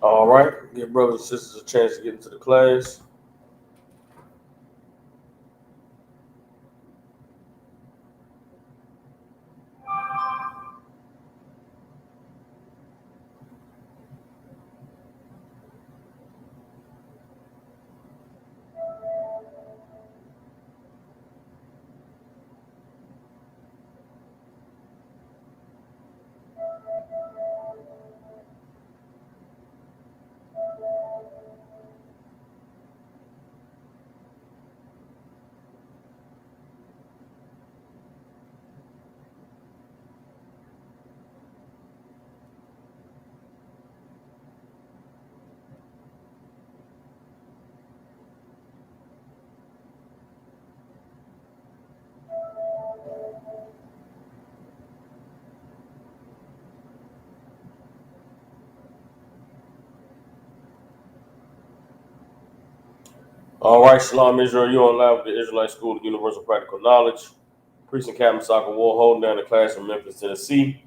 All right, give brothers and sisters a chance to get into the class. All right, Shalom Israel, you're on live with the Israelite School of Universal Practical Knowledge. Priest and Captain Soccer War holding down the class in Memphis, Tennessee.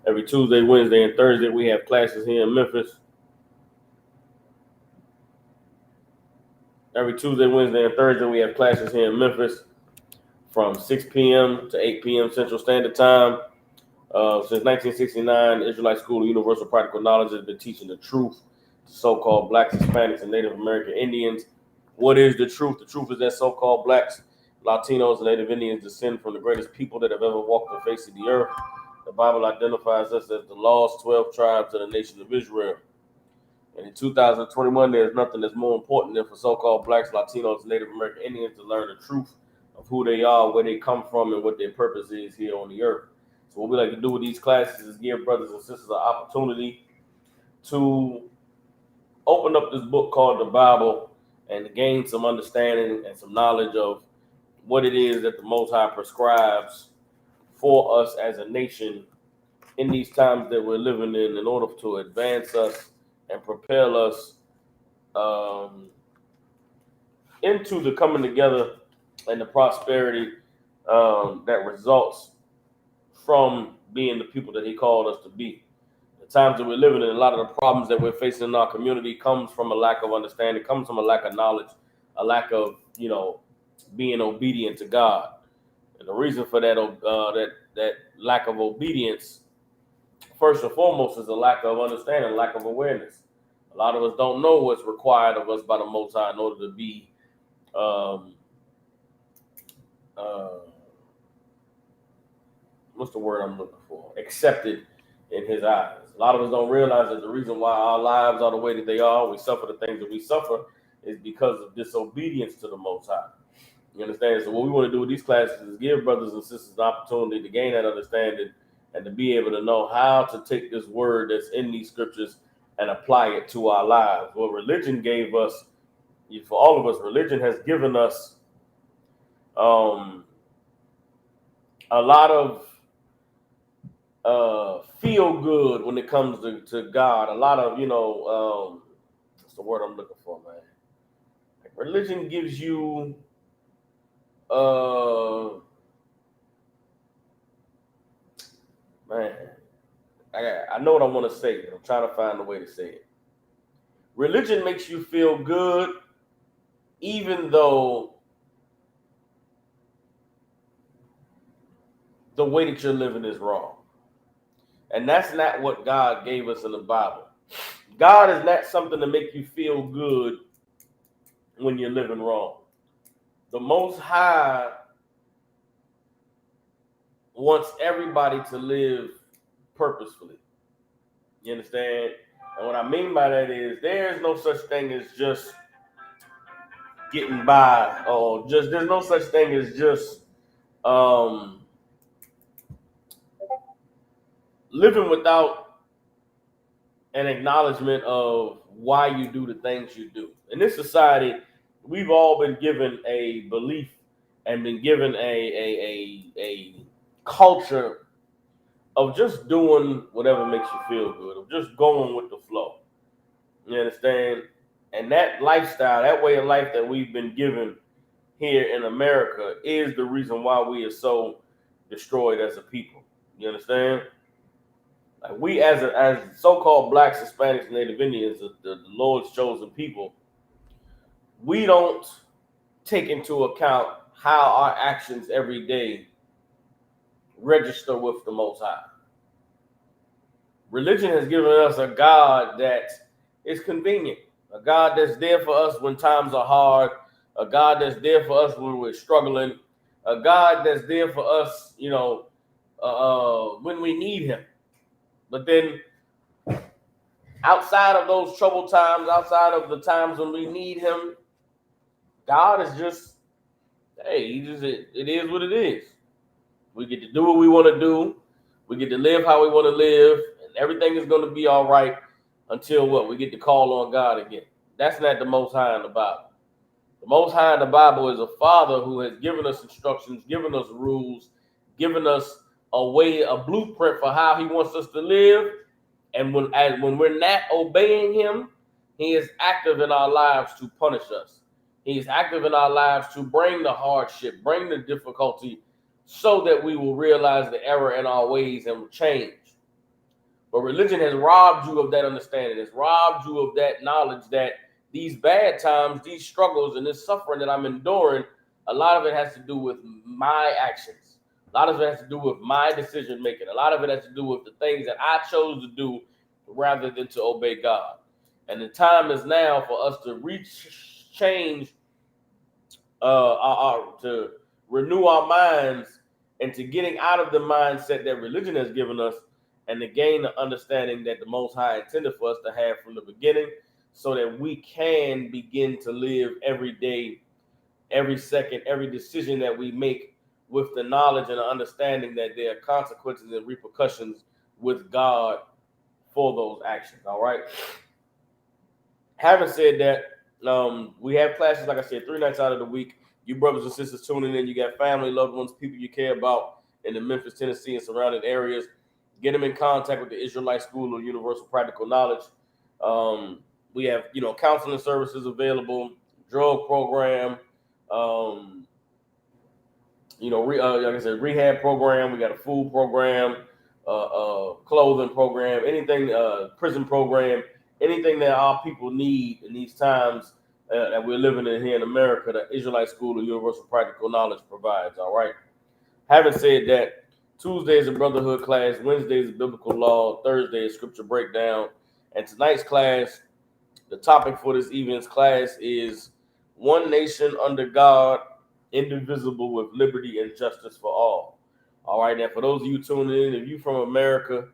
Every Tuesday, Wednesday, and Thursday, we have classes here in Memphis. Every Tuesday, Wednesday, and Thursday, we have classes here in Memphis from 6 p.m. to 8 p.m. Central Standard Time. Since 1969, Israelite School of Universal Practical Knowledge has been teaching the truth to so-called blacks, Hispanics, and Native American Indians. What is the truth? The truth is that so-called blacks, Latinos, and Native Indians descend from the greatest people that have ever walked the face of the earth. The Bible identifies us as the lost 12 tribes of the nation of Israel. And in 2021, there's nothing that's more important than for so-called blacks, Latinos, and Native American Indians to learn the truth of who they are, where they come from, and what their purpose is here on the earth. So what we like to do with these classes is give brothers and sisters an opportunity to open up this book called the Bible and to gain some understanding and some knowledge of what it is that the Most High prescribes for us as a nation in these times that we're living in order to advance us and propel us um, into the coming together and the prosperity that results from being the people that he called us to be. The times that we're living in, a lot of the problems that we're facing in our community comes from a lack of understanding, comes from a lack of knowledge, a lack of, being obedient to God. And the reason for that lack of obedience, first and foremost, is a lack of understanding, lack of awareness. A lot of us don't know what's required of us by the Most High in order to be um, uh, what's the word I'm looking for? Accepted in his eyes. A lot of us don't realize that the reason why our lives are the way that they are, we suffer the things that we suffer, is because of disobedience to the Most High. You understand? So what we want to do with these classes is give brothers and sisters an opportunity to gain that understanding and to be able to know how to take this word that's in these scriptures and apply it to our lives. What religion gave us, for all of us, religion has given us um, a lot of feel good when it comes to God. A lot of, what's the word I'm looking for, man? Like religion gives you, uh, man, I know what I want to say, but I'm trying to find a way to say it. Religion makes you feel good, even though the way that you're living is wrong. And that's not what God gave us in the Bible. God is not something to make you feel good when you're living wrong. The Most High wants everybody to live purposefully. You understand? And what I mean by that is there's no such thing as just getting by, or just there's no such thing as just um, living without an acknowledgement of why you do the things you do. In this society, we've all been given a belief and been given a culture of just doing whatever makes you feel good, of just going with the flow. You understand? And that lifestyle, that way of life that we've been given here in America is the reason why we are so destroyed as a people. You understand? Like we as so-called blacks, Hispanics, Native Indians, the Lord's chosen people, we don't take into account how our actions every day register with the Most High. Religion has given us a God that is convenient, a God that's there for us when times are hard, a God that's there for us when we're struggling, a God that's there for us, when we need Him. But then outside of those troubled times, outside of the times when we need Him, God is just, hey, it is what it is. We get to do what we want to do. We get to live how we want to live, and everything is going to be all right until what? We get to call on God again. That's not the Most High in the Bible. The Most High in the Bible is a Father who has given us instructions, given us rules, given us a way, a blueprint for how He wants us to live. And when we're not obeying Him, He is active in our lives to punish us. He is active in our lives to bring the hardship, bring the difficulty, so that we will realize the error in our ways and will change. But religion has robbed you of that understanding. It's robbed you of that knowledge that these bad times, these struggles, and this suffering that I'm enduring, a lot of it has to do with my actions. A lot of it has to do with my decision making. A lot of it has to do with the things that I chose to do rather than to obey God. And the time is now for us to change, to renew our minds into getting out of the mindset that religion has given us and to gain the understanding that the Most High intended for us to have from the beginning, so that we can begin to live every day, every second, every decision that we make with the knowledge and the understanding that there are consequences and repercussions with God for those actions. All right. Having said that, we have classes, like I said, 3 nights out of the week. You brothers and sisters tuning in, you got family, loved ones, people you care about in the Memphis, Tennessee, and surrounding areas. Get them in contact with the Israelite School of Universal Practical Knowledge. We have, counseling services available, drug program, like I said, rehab program. We got a food program, clothing program, anything, prison program, anything that our people need in these times that we're living in here in America. The Israelite School of Universal Practical Knowledge provides. All right. Having said that, Tuesday is a brotherhood class, Wednesday is biblical law, Thursday is scripture breakdown, and tonight's class, the topic for this evening's class is One Nation Under God, Indivisible, with Liberty and Justice for All. All right, now for those of you tuning in, if you're from America,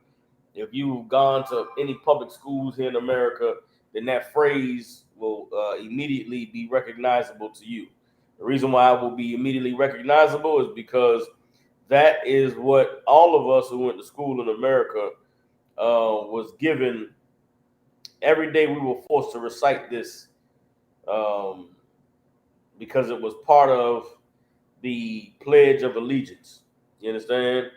if you've gone to any public schools here in America, then that phrase will immediately be recognizable to you. The reason why it will be immediately recognizable is because that is what all of us who went to school in America was given. Every day we were forced to recite this because it was part of the Pledge of Allegiance. You understand?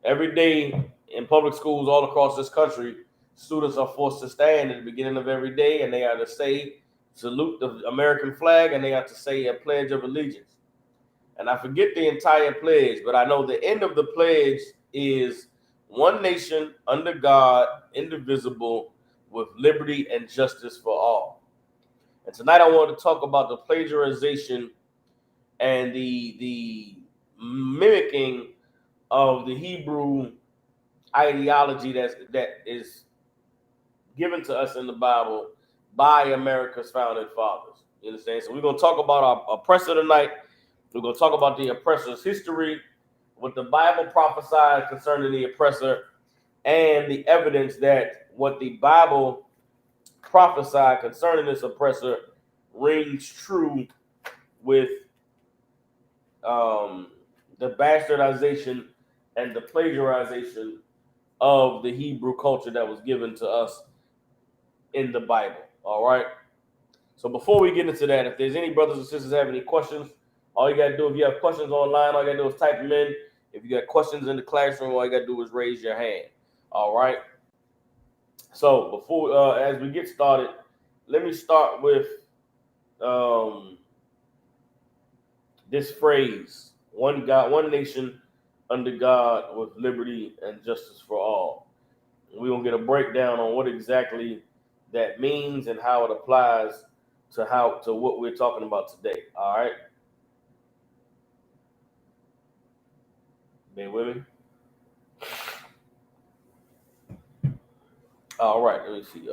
Every day in public schools all across this country, students are forced to stand at the beginning of every day, and they are to say, salute the American flag, and they are to say a Pledge of Allegiance. And I forget the entire pledge, but I know the end of the pledge is one nation under God, indivisible, with liberty and justice for all. And tonight I want to talk about the plagiarization and the mimicking of the Hebrew ideology that is given to us in the Bible by America's founding fathers. You understand? So we're going to talk about our oppressor tonight. We're going to talk about the oppressor's history, what the Bible prophesied concerning the oppressor, and the evidence that what the Bible prophesied concerning this oppressor rings true with the bastardization and the plagiarization of the Hebrew culture that was given to us in the Bible. All right. So before we get into that, if there's any brothers and sisters have any questions, all you got to do, if you have questions online, all you got to do is type them in. If you got questions in the classroom, all you got to do is raise your hand. All right. So before, as we get started, let me start with this phrase: one God, one nation under God, with liberty and justice for all. We're gonna get a breakdown on what exactly that means and how it applies to what we're talking about today. All right, bear with me. All right, let me see.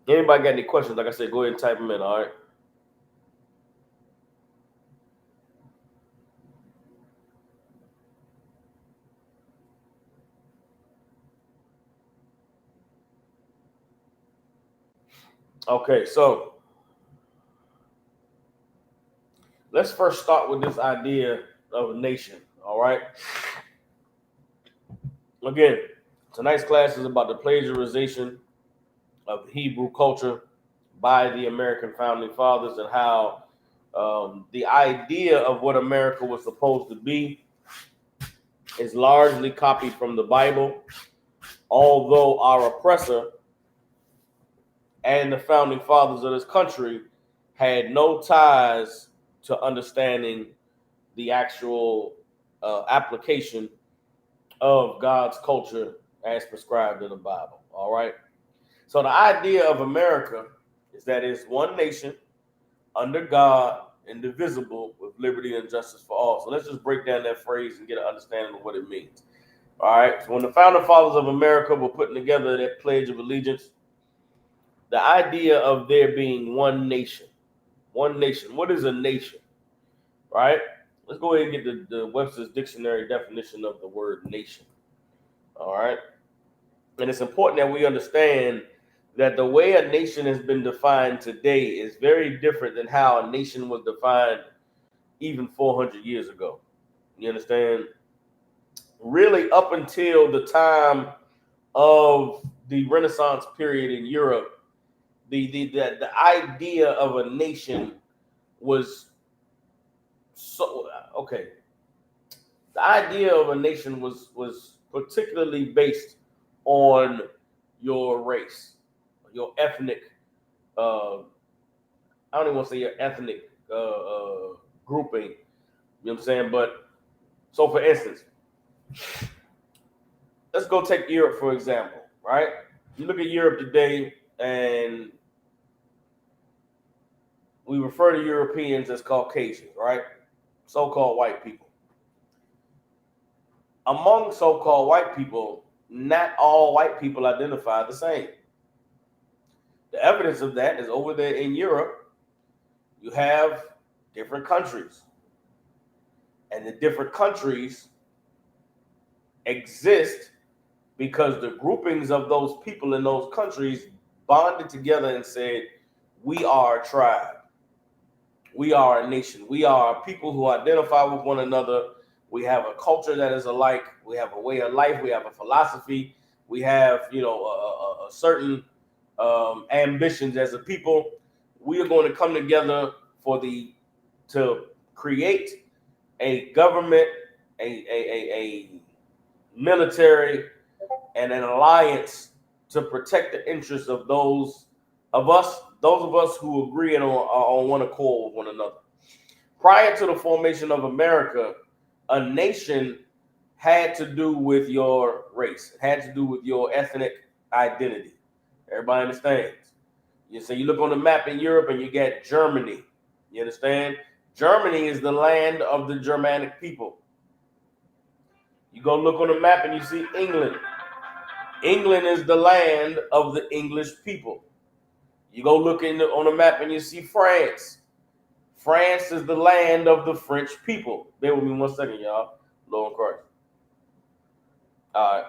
Anybody got any questions? Like I said, go ahead and type them in. All right. Okay, so let's first start with this idea of a nation. All right. Again, tonight's class is about the plagiarization of Hebrew culture by the American founding fathers and how the idea of what America was supposed to be is largely copied from the Bible, although our oppressor and the founding fathers of this country had no ties to understanding the actual application of God's culture as prescribed in the Bible. All right. So the idea of America is that it's one nation under God, indivisible, with liberty and justice for all. So let's just break down that phrase and get an understanding of what it means. All right. So when the founding fathers of America were putting together that Pledge of Allegiance, the idea of there being one nation. One nation. What is a nation? Right? Let's go ahead and get the Webster's Dictionary definition of the word nation. All right. And it's important that we understand that the way a nation has been defined today is very different than how a nation was defined even 400 years ago. You understand? Really, up until the time of the Renaissance period in Europe, the idea of a nation was so okay. The idea of a nation was particularly based on your race, your ethnic. I don't even want to say your ethnic grouping. You know what I'm saying? But so, for instance, let's go take Europe for example. Right? You look at Europe today, and we refer to Europeans as Caucasians, right? So-called white people. Among so-called white people, not all white people identify the same. The evidence of that is over there in Europe. You have different countries, and the different countries exist because the groupings of those people in those countries bonded together and said, we are a tribe. We are a nation. We are people who identify with one another. We have a culture that is alike. We have a way of life. We have a philosophy. We have, a certain ambitions as a people. We are going to come together to create a government, a military, and an alliance to protect the interests of those of us who agree and are on one accord with one another. Prior to the formation of America, a nation had to do with your race, it had to do with your ethnic identity. Everybody understands? You look on the map in Europe and you get Germany. You understand? Germany is the land of the Germanic people. You go look on the map and you see England. England is the land of the English people. You go look on the map and you see France. France is the land of the French people. Bear with me 1 second, y'all. Lord Christ. All right.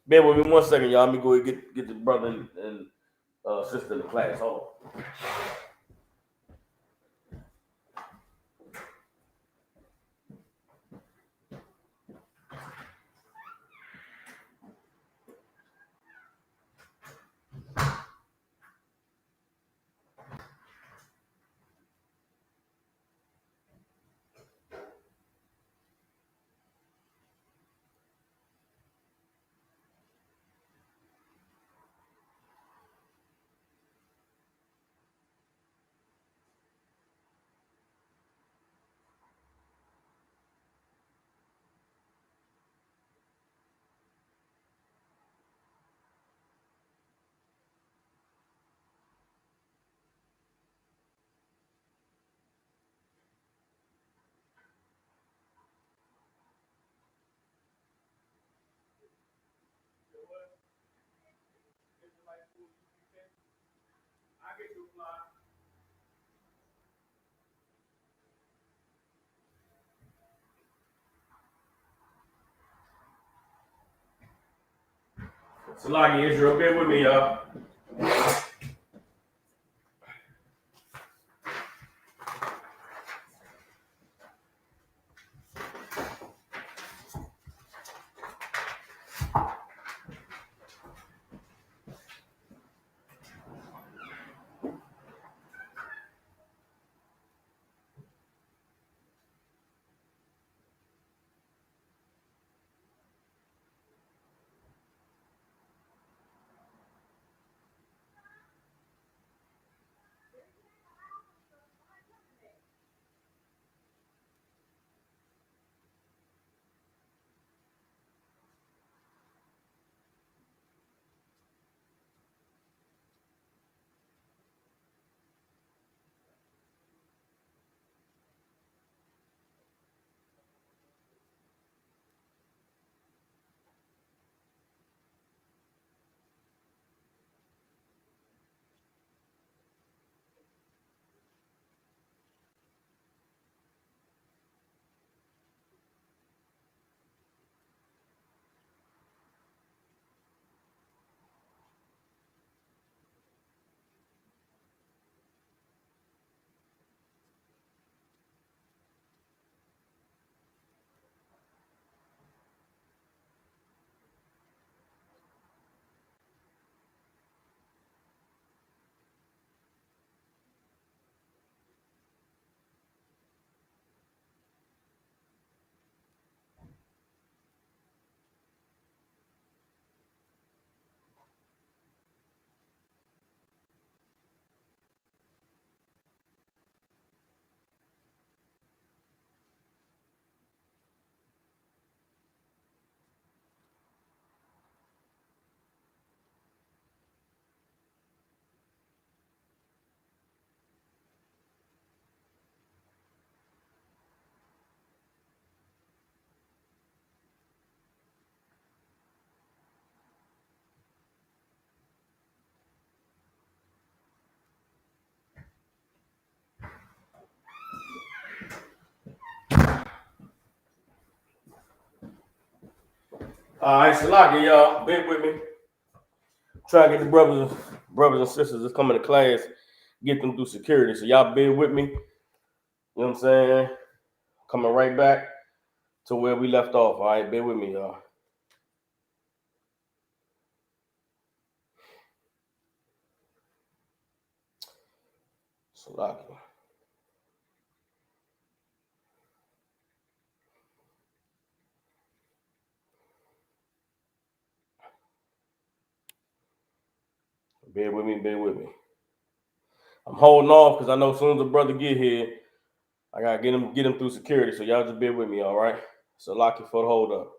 Bear with me 1 second, y'all. Let me go ahead and get the brother and sister in the class. Hold on. Salaki Israel, bear with me, y'all. All right, Salaki, y'all, bear with me. Try to get the brothers and sisters that's coming to class, get them through security. So y'all bear with me. You know what I'm saying? Coming right back to where we left off. All right, bear with me, y'all. Salaki. Bear with me, bear with me. I'm holding off because I know as soon as the brother get here, I gotta get him through security. So y'all just bear with me, all right? Salaki for the hold up.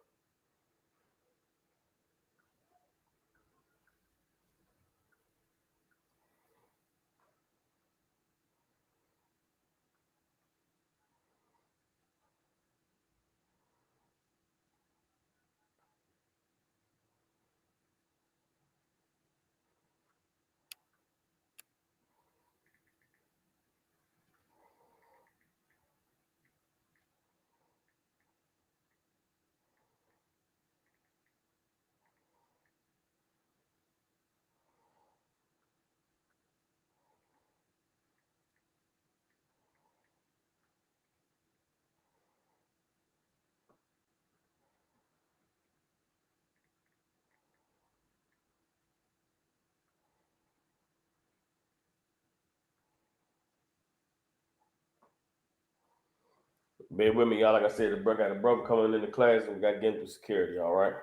Bear with me, y'all. Like I said, the brother got a brother coming in the class and we got to get him through security, all right?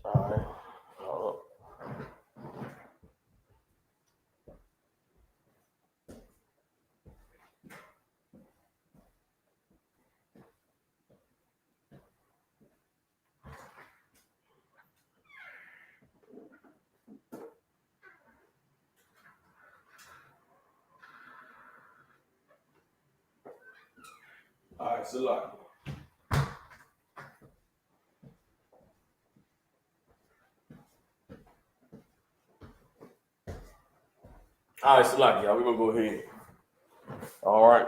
All right. All right, Salaki. All right, so like y'all, we're gonna go ahead. All right.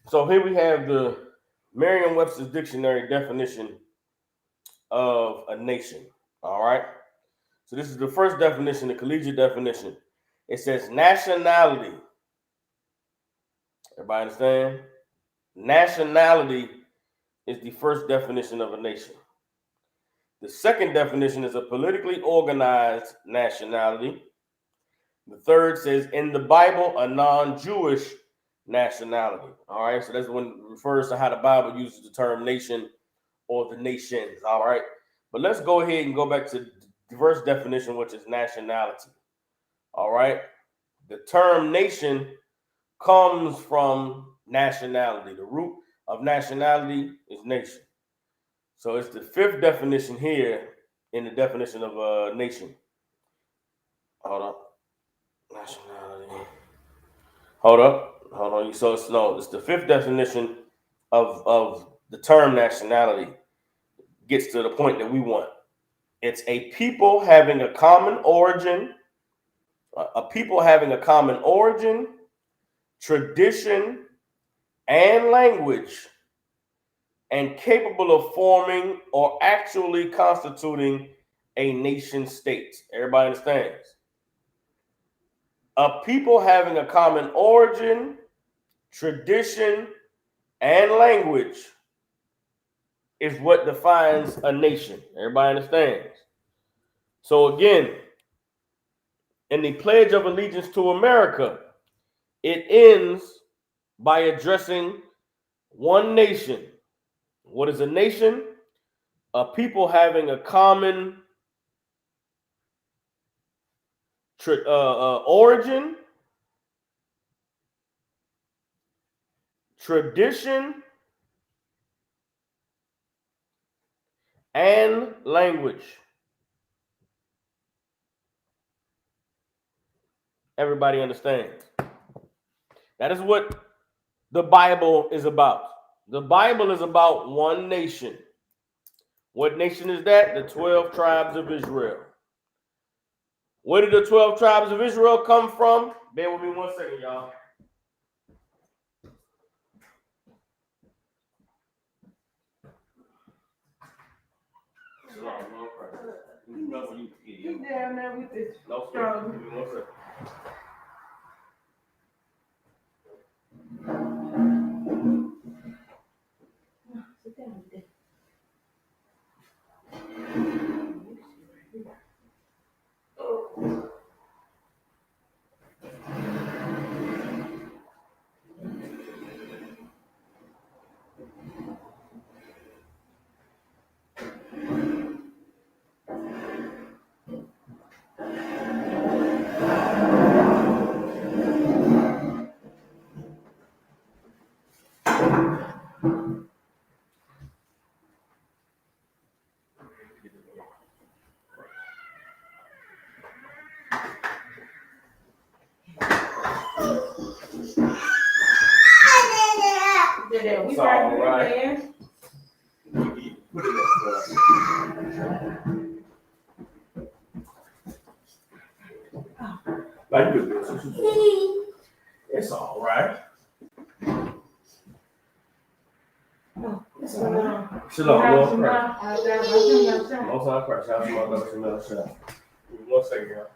So here we have the Merriam-Webster's dictionary definition of a nation. All right. So this is the first definition, the collegiate definition. It says nationality. Everybody understand? Nationality is the first definition of a nation. The second definition is a politically organized nationality. The third says in the Bible, a non-Jewish nationality. All right, so that's when it refers to how the Bible uses the term nation or the nations. All right, but let's go ahead and go back to the first definition, which is nationality. All right, the term nation comes from nationality. The root of nationality is nation. So it's the fifth definition here in the definition of a nation. Hold up. Nationality. Hold on. So it's the fifth definition of the term nationality. Gets to the point that we want. It's a people having a common origin, tradition, and language, and capable of forming or actually constituting a nation state. Everybody understands? A people having a common origin, tradition, and language is what defines a nation. Everybody understands? So again, in the Pledge of Allegiance to America, it ends by addressing one nation. What is a nation? A people having a common origin, tradition, and language. Everybody understands. That is what the Bible is about. The Bible is about one nation. What nation is that? The 12 tribes of Israel. Where did the 12 tribes of Israel come from? Bear with me 1 second, y'all. Keep down there with this. No, give me 1 second. Sit down with this. We It's right all here, right. man. Put it there. Like you do. It's all right. It's all right. Shalom, Lord Christ. Most Most High Christ. Have some other Shalom. Give me 1 second, y'all.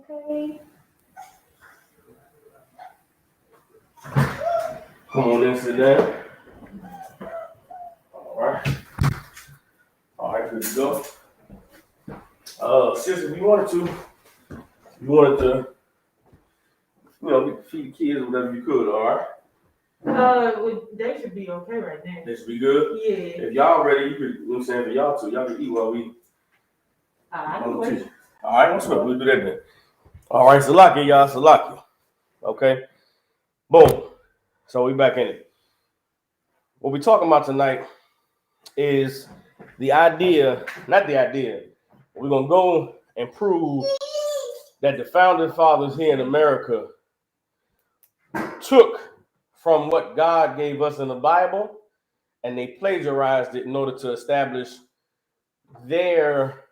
Okay. Come on in, sit down. All right. All right, good to go. Sis, if you wanted to, feed the kids whatever you could, all right? They should be okay right now. They should be good. Yeah. If y'all ready, you could, you know what I'm saying, for y'all two, y'all can eat while we. I can wait. All right, let's go. We'll do that then. All right, Salaki, y'all, Salaki. Okay. Boom. So we back in it. What we're talking about tonight is the idea, not the idea. We're gonna go and prove that the founding fathers here in America took from what God gave us in the Bible and they plagiarized it in order to establish their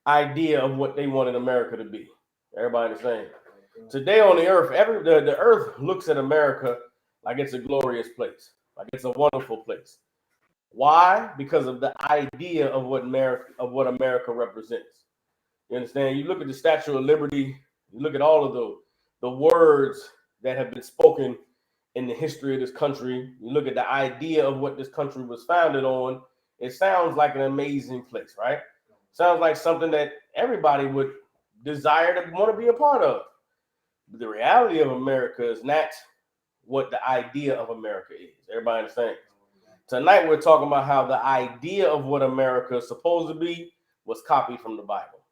idea of what they wanted America to be. Everybody understand? Today on the earth, the earth looks at America like it's a glorious place, like it's a wonderful place. Why? Because of the idea of what America represents. You understand? You look at the Statue of Liberty, you look at all of the words that have been spoken in the history of this country, you look at the idea of what this country was founded on, it sounds like an amazing place, right? Sounds like something that everybody would desire to want to be a part of. But the reality of America is not what the idea of America is. Everybody understands? Tonight we're talking about how the idea of what America is supposed to be was copied from the Bible.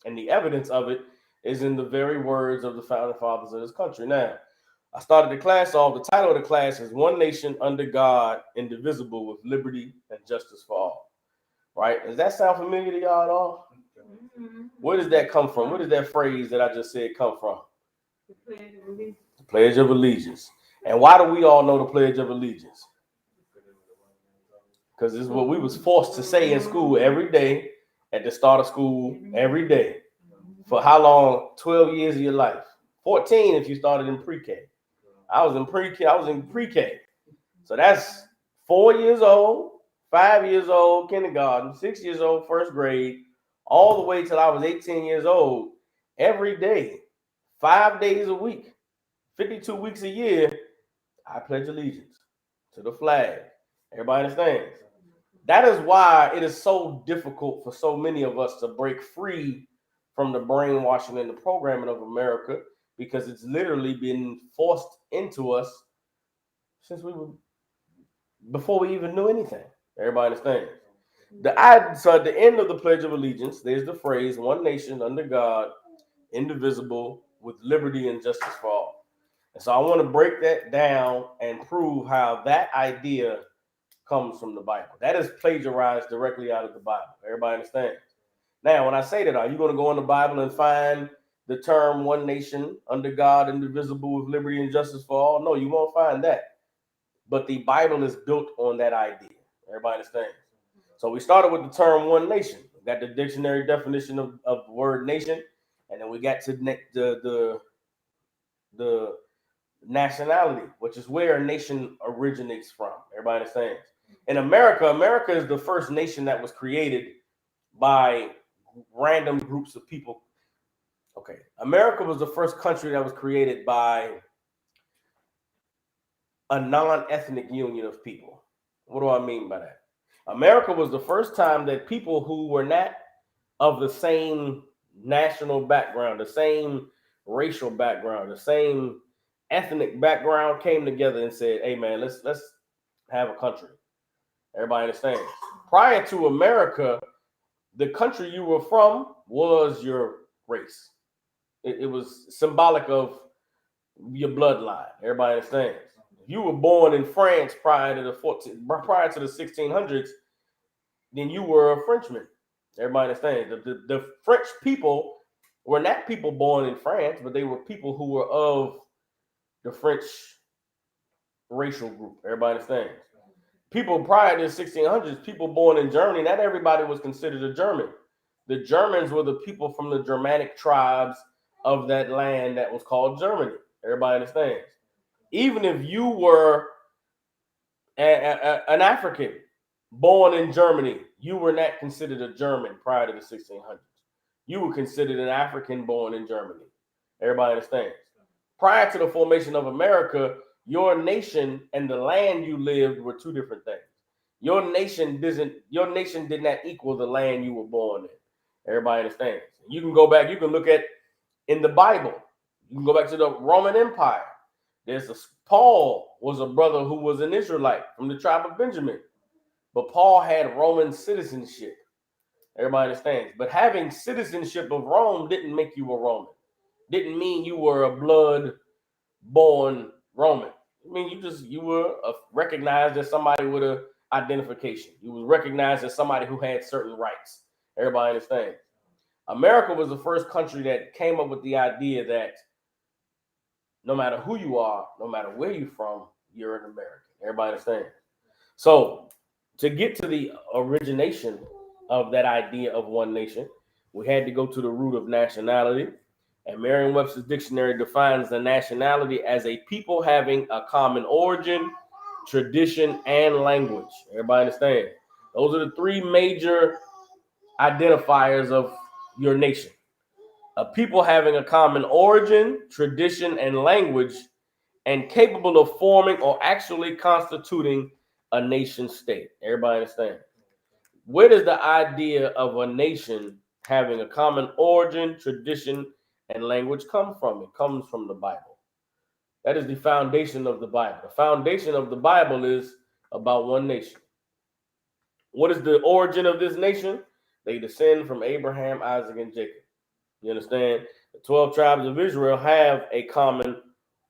And the evidence of it is in the very words of the founding fathers of this country. Now, I started the class off. The title of the class is One Nation Under God, Indivisible, with Liberty and Justice for All. Right? Does that sound familiar to y'all at all? Where does that come from? Where does that phrase that I just said come from? The Pledge of Allegiance. And why do we all know the Pledge of Allegiance? Because this is what we was forced to say in school every day, at the start of school, every day. For how long? 12 years of your life. 14 if you started in pre-K. I was in pre-K. So that's 4 years old, 5 years old, kindergarten, 6 years old, first grade, all the way till I was 18 years old. Every day, 5 days a week, 52 weeks a year, I pledge allegiance to the flag. Everybody understands? That is why it is so difficult for so many of us to break free from the brainwashing and the programming of America, because it's literally been forced into us since before we even knew anything. Everybody understands? So at the end of the Pledge of Allegiance, there's the phrase, one nation under God, indivisible, with liberty and justice for all. And so I want to break that down and prove how that idea comes from the Bible. That is plagiarized directly out of the Bible. Everybody understands? Now, when I say that, are you going to go in the Bible and find the term one nation under God, indivisible, with liberty and justice for all? No, you won't find that. But the Bible is built on that idea. Everybody understands? So we started with the term one nation. We got the dictionary definition of the word nation, and then we got to the nationality, which is where a nation originates from. Everybody understands? In America is the first nation that was created by random groups of people. Okay, America was the first country that was created by a non-ethnic union of people. What do I mean by that? America was the first time that people who were not of the same national background, the same racial background, the same ethnic background came together and said, hey man, let's have a country. Everybody understands? Prior to America, the country you were from was your race. It was symbolic of your bloodline. Everybody understands? If you were born in France prior to the 1600s, then you were a Frenchman. Everybody understands? The French people were not people born in France, but they were people who were of the French racial group. Everybody understands? People prior to the 1600s, people born in Germany, not everybody was considered a German. The Germans were the people from the Germanic tribes of that land that was called Germany. Everybody understands? Even if you were an African born in Germany, you were not considered a German prior to the 1600s. You were considered an African born in Germany. Everybody understands? Prior to the formation of America, your nation and the land you lived were two different things. Your nation did not equal the land you were born in. Everybody understands? You can go back, you can look at in the Bible. You can go back to the Roman Empire. Paul was a brother who was an Israelite from the tribe of Benjamin. But Paul had Roman citizenship. Everybody understands? But having citizenship of Rome didn't make you a Roman. Didn't mean you were a blood-born Roman. I mean, you were recognized as somebody with an identification. You were recognized as somebody who had certain rights. Everybody understands? America was the first country that came up with the idea that no matter who you are, no matter where you're from, you're an American. Everybody understand? So to get to the origination of that idea of one nation, we had to go to the root of nationality. And Merriam-Webster's dictionary defines the nationality as a people having a common origin, tradition, and language. Everybody understand? Those are the three major identifiers of your nation. A people having a common origin, tradition, and language, and capable of forming or actually constituting a nation state. Everybody understand? Where does the idea of a nation having a common origin, tradition, and language come from? It comes from the Bible. That is the foundation of the Bible. The foundation of the Bible is about one nation. What is the origin of this nation? They descend from Abraham, Isaac, and Jacob. You understand? The 12 tribes of Israel have a common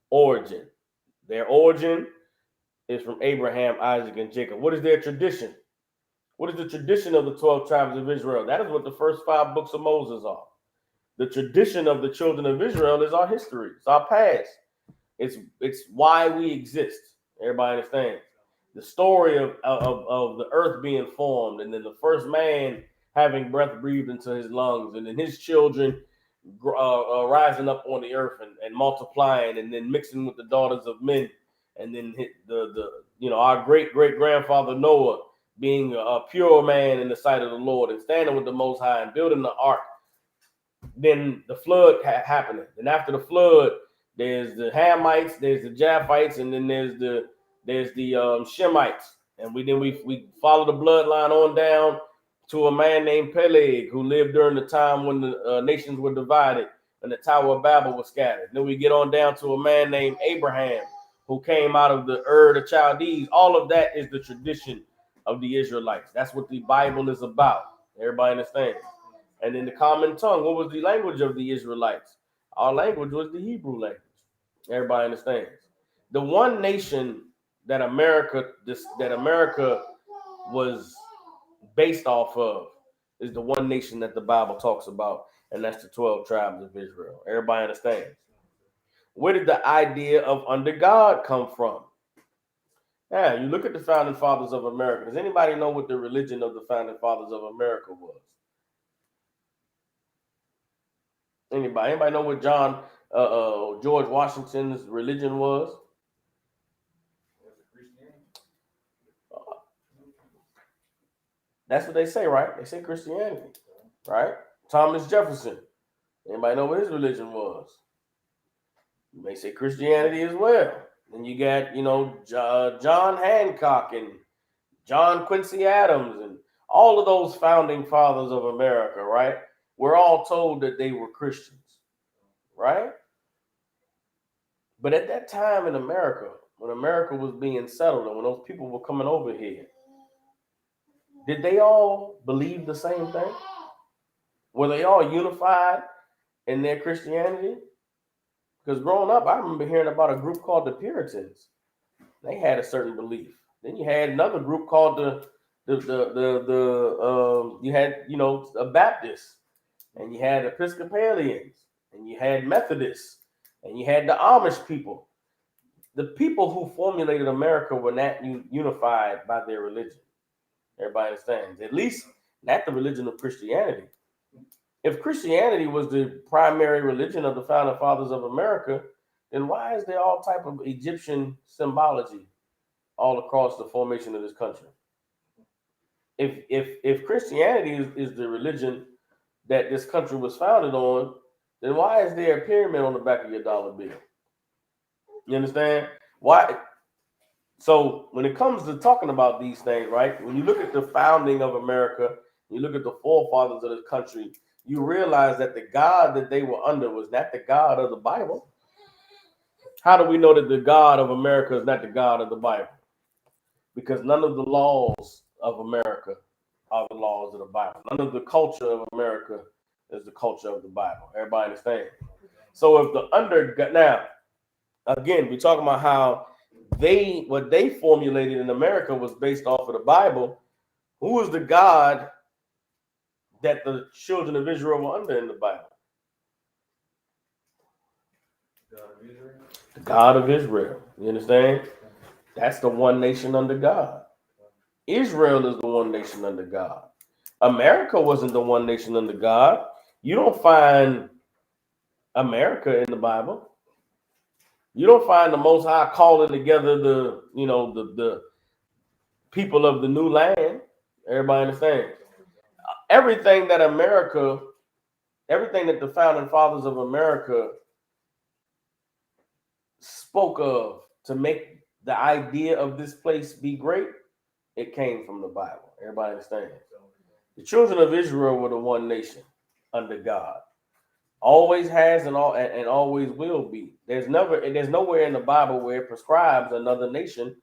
origin. Their origin is from Abraham, Isaac, and Jacob. What is their tradition? What is the tradition of the 12 tribes of Israel? That is what the first 5 books of Moses are. The tradition of the children of Israel is our history. It's our past. It's why we exist. Everybody understands? The story of the earth being formed, and then the first man having breath breathed into his lungs, and then his children rising up on the earth and multiplying, and then mixing with the daughters of men, and then our great grandfather Noah being a pure man in the sight of the Lord and standing with the Most High and building the ark. Then the flood happening, and after the flood, there's the Hamites, there's the Japhites, and then there's the Shemites, and we follow the bloodline on down to a man named Peleg, who lived during the time when the nations were divided and the Tower of Babel was scattered. Then we get on down to a man named Abraham, who came out of the Ur of Chaldees. All of that is the tradition of the Israelites. That's what the Bible is about. Everybody understands? And then the common tongue. What was the language of the Israelites? Our language was the Hebrew language. Everybody understands. The one nation that America was based off of is the one nation that the Bible talks about, and that's the 12 tribes of Israel. Everybody understands. Where did the idea of under God come from? Yeah, you look at the founding fathers of America. Does anybody know what the religion of the founding fathers of America was? Anybody know what George Washington's religion was? That's what they say, right? They say Christianity, right? Thomas Jefferson. Anybody know what his religion was? You may say Christianity as well. And you got, John Hancock and John Quincy Adams and all of those founding fathers of America, right? We're all told that they were Christians, right? But at that time in America, when America was being settled and when those people were coming over here, did they all believe the same thing? Were they all unified in their Christianity? Because growing up, I remember hearing about a group called the Puritans. They had a certain belief. Then you had another group called you had a Baptist, and you had Episcopalians, and you had Methodists, and you had the Amish people. The people who formulated America were not unified by their religion. Everybody understands. At least not the religion of Christianity. If Christianity was the primary religion of the founding fathers of America, then why is there all type of Egyptian symbology all across the formation of this country? If Christianity is the religion that this country was founded on, then why is there a pyramid on the back of your dollar bill? You understand? Why? So when it comes to talking about these things, right? When you look at the founding of America, you look at the forefathers of this country, you realize that the God that they were under was not the God of the Bible. How do we know that the God of America is not the God of the Bible? Because none of the laws of America are the laws of the Bible. None of the culture of America is the culture of the Bible. Everybody understand? So if now, again, we're talking about how what they formulated in America was based off of the Bible. Who is the God that the children of Israel were under in the Bible? The God of Israel. You understand? That's the one nation under God. Israel is the one nation under God. America wasn't the one nation under God. You don't find America in the Bible. You don't find the Most High calling together the people of the new land. Everybody understands? Everything that the founding fathers of America spoke of to make the idea of this place be great, it came from the Bible. Everybody understands? The children of Israel were the one nation under God. Always has and always will be. There's nowhere in the Bible where it prescribes another nation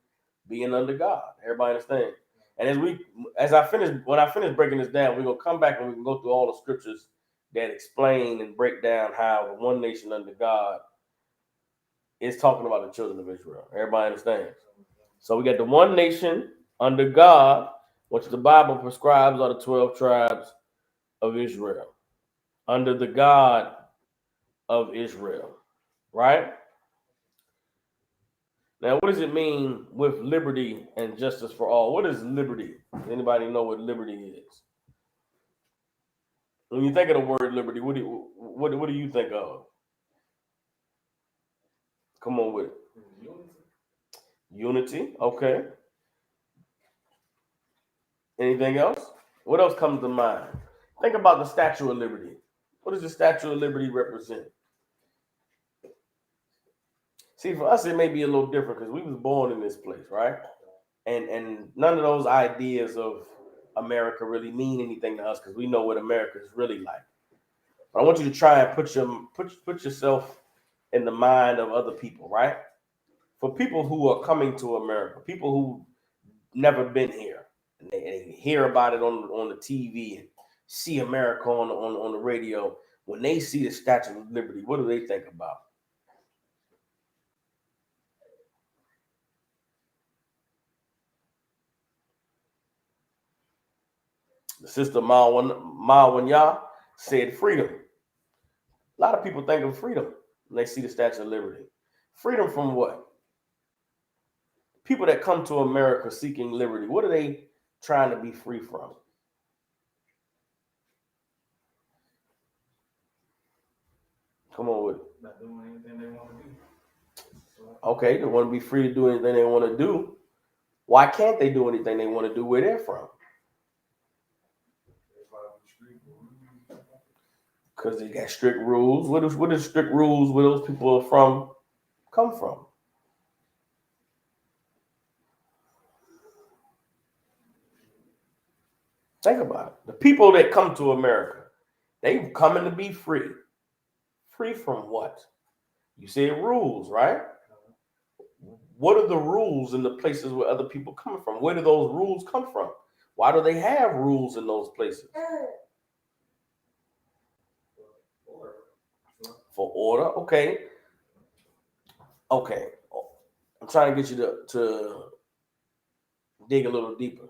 being under God. Everybody understand? And when I finish breaking this down, we're gonna come back and we can go through all the scriptures that explain and break down how the one nation under God is talking about the children of Israel. Everybody understands? So we got the one nation under God, which the Bible prescribes are the 12 tribes of Israel, under the God of Israel, right? Now, what does it mean with liberty and justice for all? What is liberty? Does anybody know what liberty is? When you think of the word liberty, what do you think of? Come on with it. Unity, okay. Anything else? What else comes to mind? Think about the Statue of Liberty. What does the Statue of Liberty represent? See, for us, it may be a little different because we was born in this place, right? And none of those ideas of America really mean anything to us because we know what America is really like. But I want you to try and put yourself in the mind of other people, right? For people who are coming to America, people who never been here, and they hear about it on the TV and see America on the radio. When they see the Statue of Liberty, what do they think about? The sister Mawanya said freedom. A lot of people think of freedom when they see the Statue of Liberty. Freedom from what? People that come to America seeking liberty, what are they trying to be free from? Come on with it. Not doing anything they want to do. Okay, they want to be free to do anything they want to do. Why can't they do anything they want to do where they're from? Because they got strict rules. What is strict rules where those people are from come from? Think about it. The people that come to America, they coming to be free. Free from what? You said rules, right? What are the rules in the places where other people come from? Where do those rules come from? Why do they have rules in those places? For order, okay. Okay. I'm trying to get you to dig a little deeper.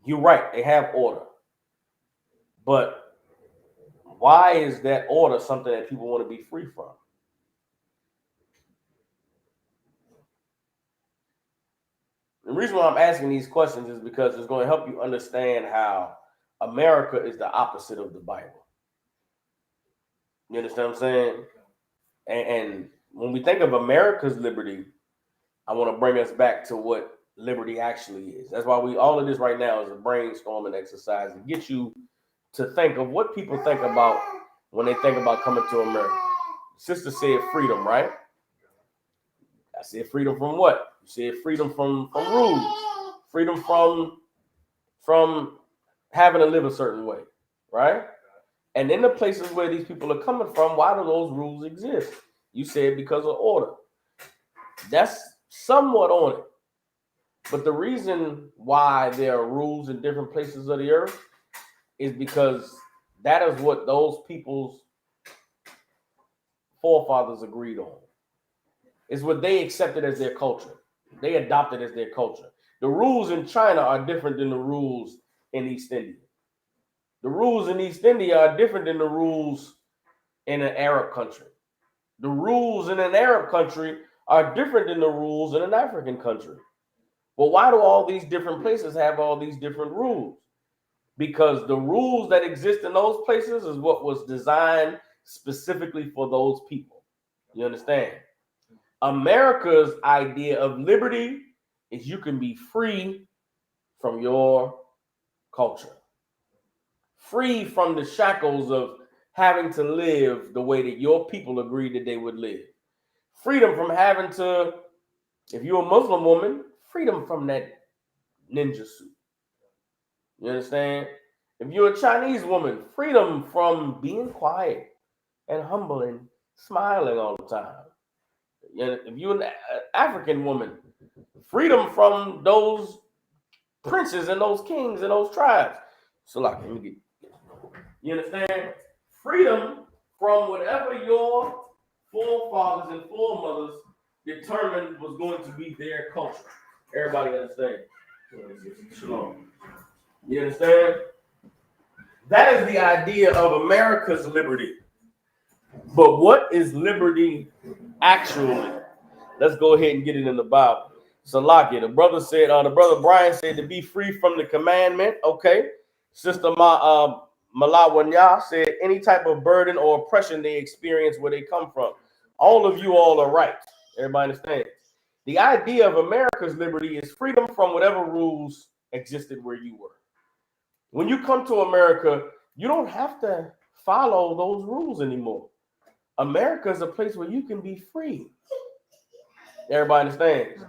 You're right, they have order. But why is that order something that people want to be free from? The reason why I'm asking these questions is because it's going to help you understand how America is the opposite of the Bible. You understand what I'm saying? And when we think of America's liberty, I want to bring us back to what liberty actually is. That's why all of this right now is a brainstorming exercise to get you to think of what people think about when they think about coming to America. Sister said freedom, right? I said freedom from what? You said freedom from rules, freedom from having to live a certain way, right? And in the places where these people are coming from, why do those rules exist? You said because of order. That's somewhat on it. But the reason why there are rules in different places of the earth is because that is what those people's forefathers agreed on. It's what they accepted as their culture. They adopted as their culture. The rules in China are different than the rules in East India. The rules in East India are different than the rules in an Arab country. The rules in an Arab country are different than the rules in an African country. Well, why do all these different places have all these different rules? Because the rules that exist in those places is what was designed specifically for those people. You understand? America's idea of liberty is you can be free from your culture, free from the shackles of having to live the way that your people agreed that they would live, freedom from having to, if you're a Muslim woman, freedom from that ninja suit. You understand? If you're a Chinese woman, freedom from being quiet and humble and smiling all the time. If you're an African woman, freedom from those princes and those kings and those tribes. So, like, let me get. You understand? Freedom from whatever your forefathers and foremothers determined was going to be their culture. Everybody understand? Shalom. You understand? That is the idea of America's liberty. But what is liberty actually? Let's go ahead and get it in the Bible. Salakia, the brother Brian said to be free from the commandment. Okay. Sister Malawanya said any type of burden or oppression they experience where they come from. All of you all are right. Everybody understands. The idea of America's liberty is freedom from whatever rules existed where you were. When you come to America, you don't have to follow those rules anymore. America is a place where you can be free. Everybody understands.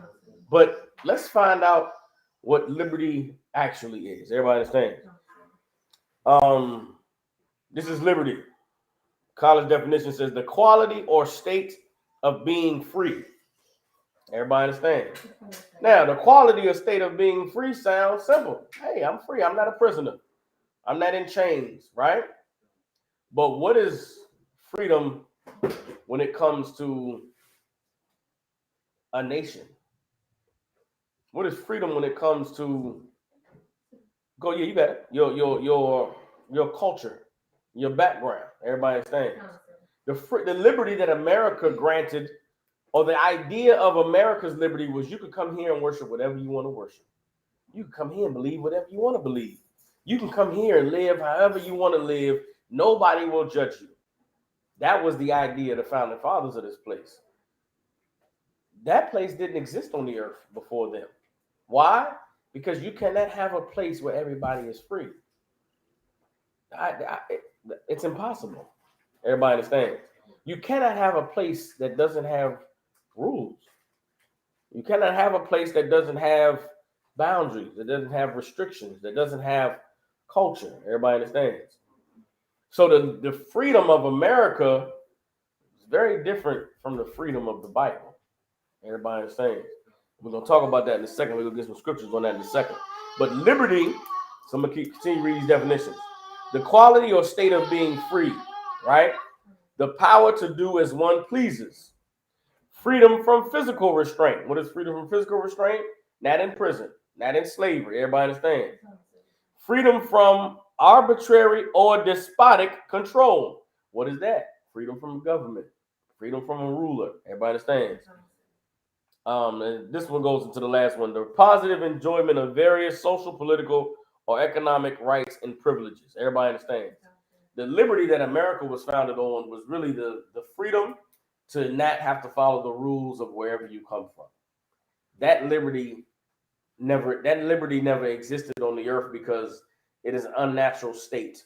But let's find out what liberty actually is. Everybody understands. This is liberty. College definition says the quality or state of being free. Everybody understands. Now, the quality or state of being free sounds simple. Hey, I'm free. I'm not a prisoner. I'm not in chains, right? But what is freedom when it comes to a nation? What is freedom when it comes to you got it. Your culture, your background. Everybody understands. The liberty that America granted, or the idea of America's liberty was you could come here and worship whatever you want to worship. You can come here and believe whatever you want to believe. You can come here and live however you want to live. Nobody will judge you. That was the idea of the founding fathers of this place. That place didn't exist on the earth before them. Why? Because you cannot have a place where everybody is free. It's impossible. Everybody understands. You cannot have a place that doesn't have rules. You cannot have a place that doesn't have boundaries, that doesn't have restrictions, that doesn't have culture. Everybody understands. So the freedom of America is very different from the freedom of the Bible. Everybody understands. We're going to talk about that in a second. We're going to get some scriptures on that in a second. But liberty, so I'm going to continue reading these definitions. The quality or state of being free, right? The power to do as one pleases. Freedom from physical restraint. What is freedom from physical restraint? Not in prison, not in slavery. Everybody understands. Freedom from arbitrary or despotic control. What is that? Freedom from government. Freedom from a ruler. Everybody understands. And this one goes into the last one. The positive enjoyment of various social, political, or economic rights and privileges. Everybody understands. The liberty that America was founded on was really the freedom to not have to follow the rules of wherever you come from. That liberty never existed on the earth because it is an unnatural state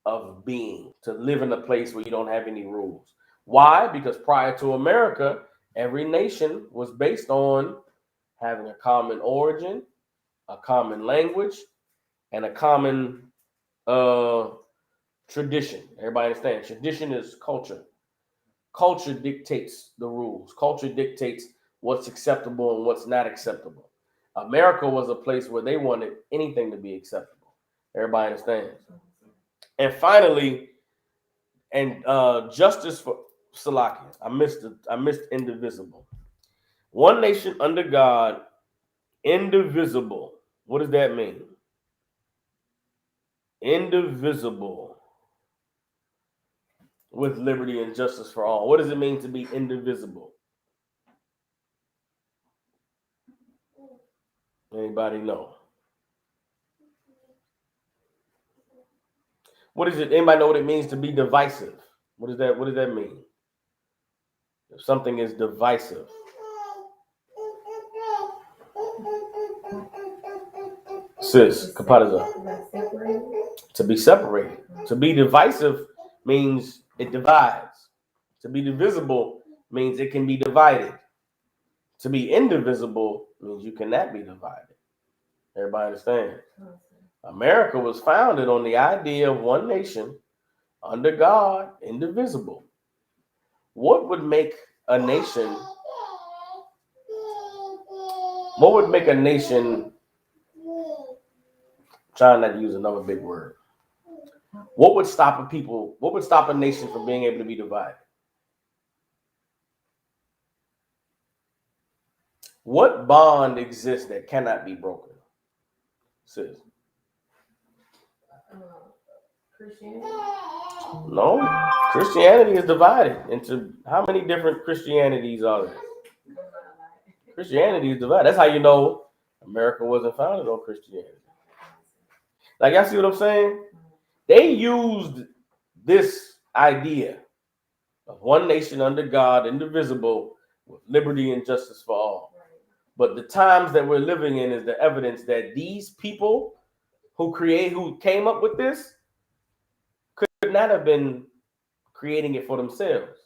of being to live in a place where you don't have any rules. Why? Because prior to America, every nation was based on having a common origin, a common language, and a common tradition. Everybody understands. Tradition is culture. Culture dictates the rules. Culture dictates what's acceptable and what's not acceptable. America was a place where they wanted anything to be acceptable. Everybody understands. And finally, justice for Salakia. I missed indivisible. One nation under God, indivisible. What does that mean? Indivisible. With liberty and justice for all. What does it mean to be indivisible? Anybody know? What is it? Anybody know what it means to be divisive? What does that mean? If something is divisive. Sis, kapataza. To be separated. To be divisive means it divides. To be divisible means it can be divided. To be indivisible means you cannot be divided. Everybody understand? America was founded on the idea of one nation under God, indivisible. What would make a nation? What would make a nation? Trying not to use another big word. What would stop a people? What would stop a nation from being able to be divided? What bond exists that cannot be broken? Sis. Christianity? No. Christianity is divided into how many different Christianities are there? Christianity is divided. That's how you know America wasn't founded on Christianity. Like, y'all see what I'm saying? They used this idea of one nation under God, indivisible, with liberty and justice for all. But the times that we're living in is the evidence that these people who came up with this could not have been creating it for themselves,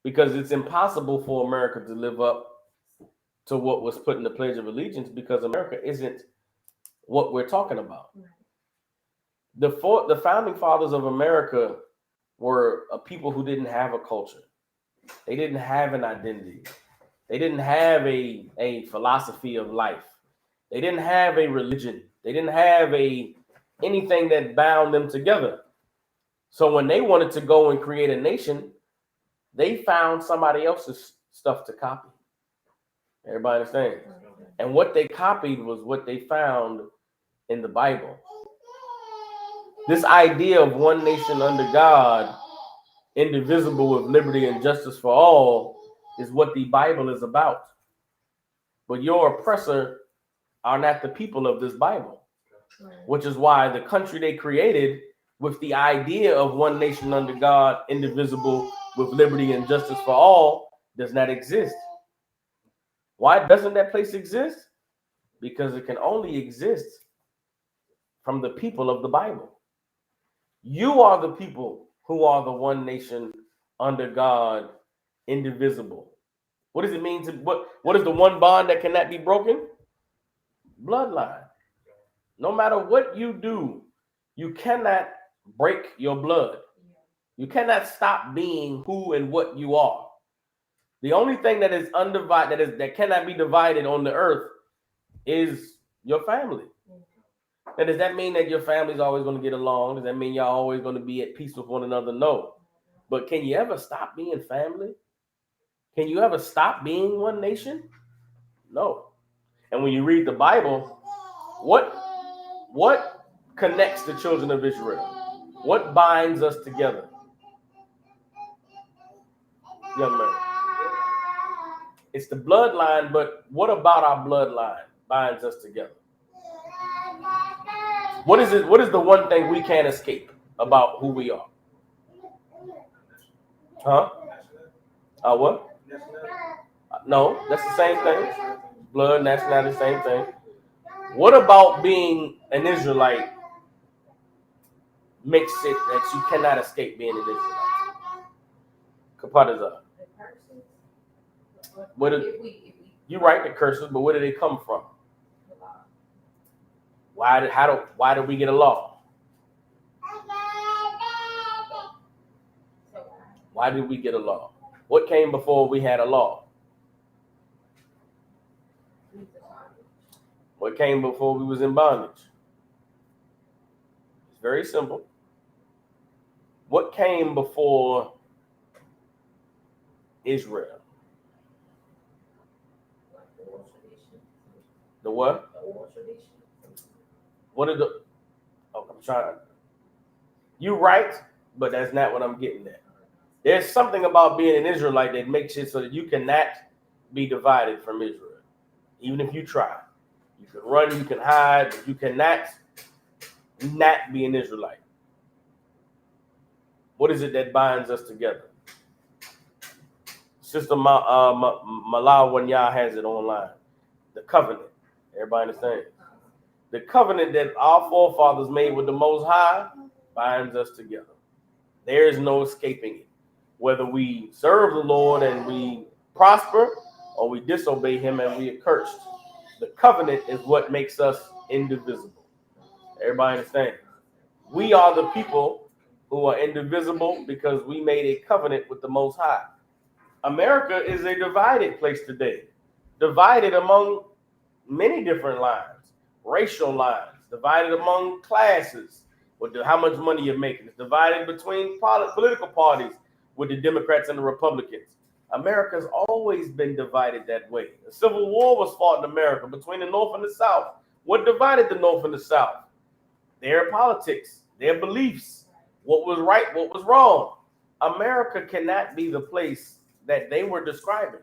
because it's impossible for America to live up to what was put in the Pledge of Allegiance, because America isn't what we're talking about. The founding fathers of America were a people who didn't have a culture. They didn't have an identity. They didn't have a philosophy of life. They didn't have a religion. They didn't have anything that bound them together. So when they wanted to go and create a nation, they found somebody else's stuff to copy. Everybody understand? And what they copied was what they found in the Bible. This idea of one nation under God, indivisible with liberty and justice for all, is what the Bible is about. But your oppressor are not the people of this Bible, which is why the country they created with the idea of one nation under God, indivisible with liberty and justice for all, does not exist. Why doesn't that place exist? Because it can only exist from the people of the Bible. You are the people who are the one nation under God, indivisible. What does it mean to what is the one bond that cannot be broken? Bloodline. No matter what you do, you cannot break your blood. You cannot stop being who and what you are. The only thing that is undivided, that cannot be divided on the earth, is your family. And does that mean that your family is always going to get along? Does that mean y'all always going to be at peace with one another? No. But can you ever stop being family? Can you ever stop being one nation? No. And when you read the Bible, what connects the children of Israel? What binds us together? Young man. It's the bloodline, but what about our bloodline binds us together? What is it? What is the one thing we can't escape about who we are? Huh? What? No, that's the same thing. Blood, nationality, same thing. What about being an Israelite makes it that you cannot escape being an Israelite? Kapataza. You're right, the curses, but where do they come from? Why did we get a law? Why did we get a law? What came before we had a law? What came before we was in bondage? It's very simple. What came before Israel? The what? What are the? Oh, I'm trying. You're right, but that's not what I'm getting at. There's something about being an Israelite that makes it so that you cannot be divided from Israel, even if you try. You can run, you can hide, but you cannot not be an Israelite. What is it that binds us together? Sister Malawanya has it online. The covenant. Everybody understand? The covenant that our forefathers made with the Most High binds us together. There is no escaping it. Whether we serve the Lord and we prosper, or we disobey him and we are cursed. The covenant is what makes us indivisible. Everybody understand? We are the people who are indivisible because we made a covenant with the Most High. America is a divided place today, divided among many different lines, racial lines, divided among classes, with how much money you're making. It's divided between political parties with the Democrats and the Republicans. America's always been divided that way. The Civil War was fought in America between the North and the South. What divided the North and the South? Their politics, their beliefs, what was right, what was wrong. America cannot be the place that they were describing,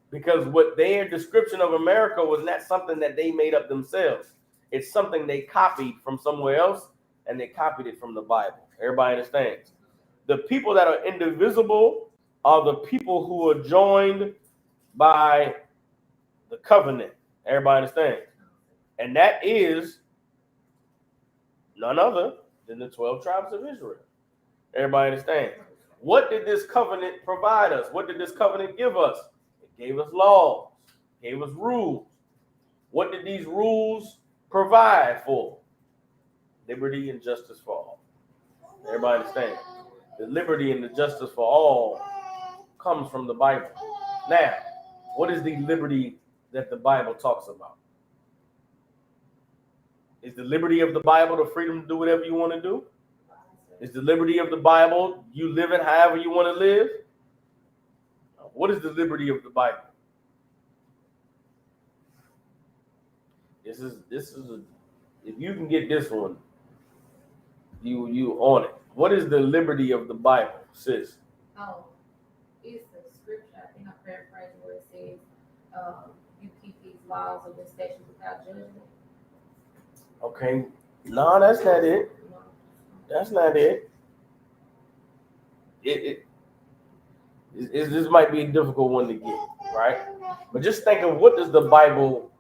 because what their description of America was not something that they made up themselves. It's something they copied from somewhere else, and they copied it from the Bible. Everybody understands? The people that are indivisible are the people who are joined by the covenant. Everybody understands? And that is none other than the 12 tribes of Israel. Everybody understand? What did this covenant provide us? What did this covenant give us? It gave us laws, gave us rules. What did these rules provide for? Liberty and justice for all. Everybody understand? The liberty and the justice for all comes from the Bible. Now, what is the liberty that the Bible talks about? Is the liberty of the Bible the freedom to do whatever you want to do? Is the liberty of the Bible you live it however you want to live? What is the liberty of the Bible? This is if you can get this one, you on it. What is the liberty of the Bible, sis? Oh, it's the scripture. I think I'm paraphrasing where it says, "You keep these laws of this statute without judgment." Okay, no, that's not it. That's not it. This might be a difficult one to get, right? But just think of, what does the Bible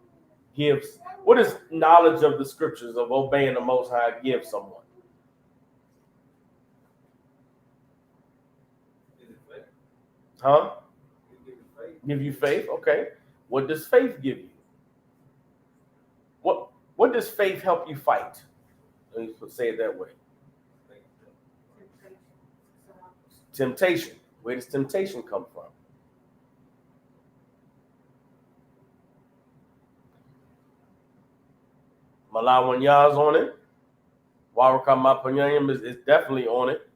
give? What does knowledge of the scriptures of obeying the Most High give someone? Huh? Give you faith? Okay. What does faith give you? What does faith help you fight? Let me say it that way. Temptation. Where does temptation come from? Malawanya's on it. Warakamapanyan is definitely on it.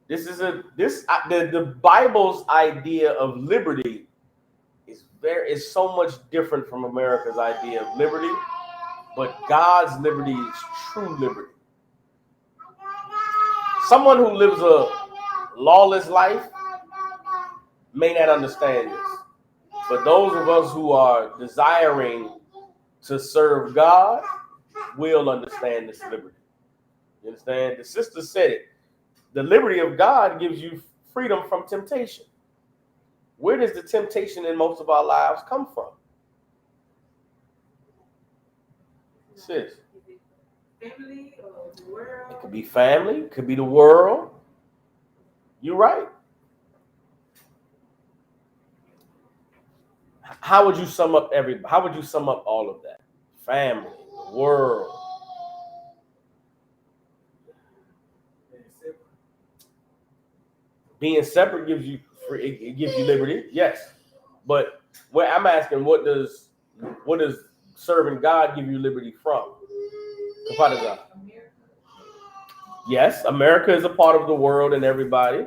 The Bible's idea of liberty is so much different from America's idea of liberty, but God's liberty is true liberty. Someone who lives a lawless life may not understand this, but those of us who are desiring to serve God will understand this liberty. You understand? The sister said it. The liberty of God gives you freedom from temptation. Where does the temptation in most of our lives come from? Sis. Family or the world. It could be family, it could be the world. You're right. How would you sum up all of that? Family, the world. Being separate gives you free, it gives you liberty, yes. But where I'm asking, what does serving God give you liberty from? Yes, America is a part of the world and everybody.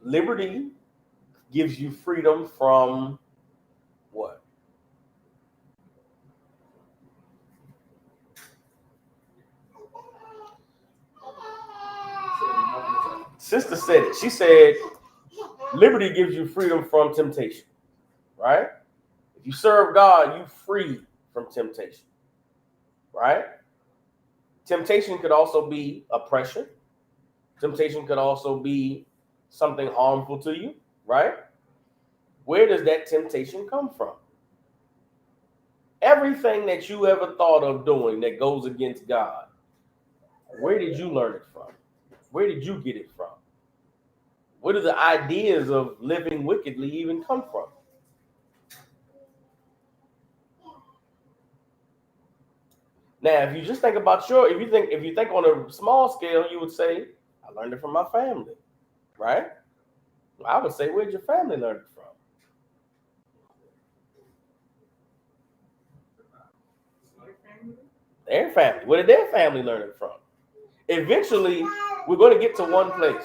Liberty gives you freedom from what? Sister said it. She said Liberty gives you freedom from temptation, right? If you serve God, you free from temptation, right? Temptation could also be oppression. Temptation could also be something harmful to you, right? Where does that temptation come from? Everything that you ever thought of doing that goes against God, where did you learn it from? Where did you get it from? Where do the ideas of living wickedly even come from? Now, if you just think about if you think on a small scale, you would say, I learned it from my family, right? I would say, where'd your family learn it from? Their family. Where did their family learn it from? Eventually, we're going to get to one place.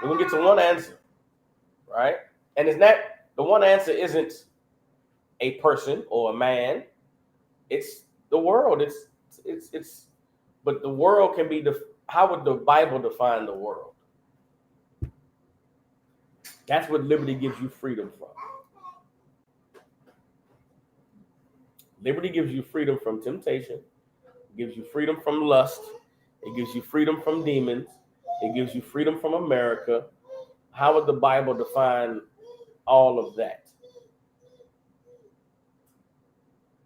We're going to get to one answer, right? And it's not, the one answer isn't a person or a man. It's the world. But the world can be, how would the Bible define the world? That's what liberty gives you freedom from. Liberty gives you freedom from temptation. It gives you freedom from lust. It gives you freedom from demons. It gives you freedom from America. How would the Bible define all of that?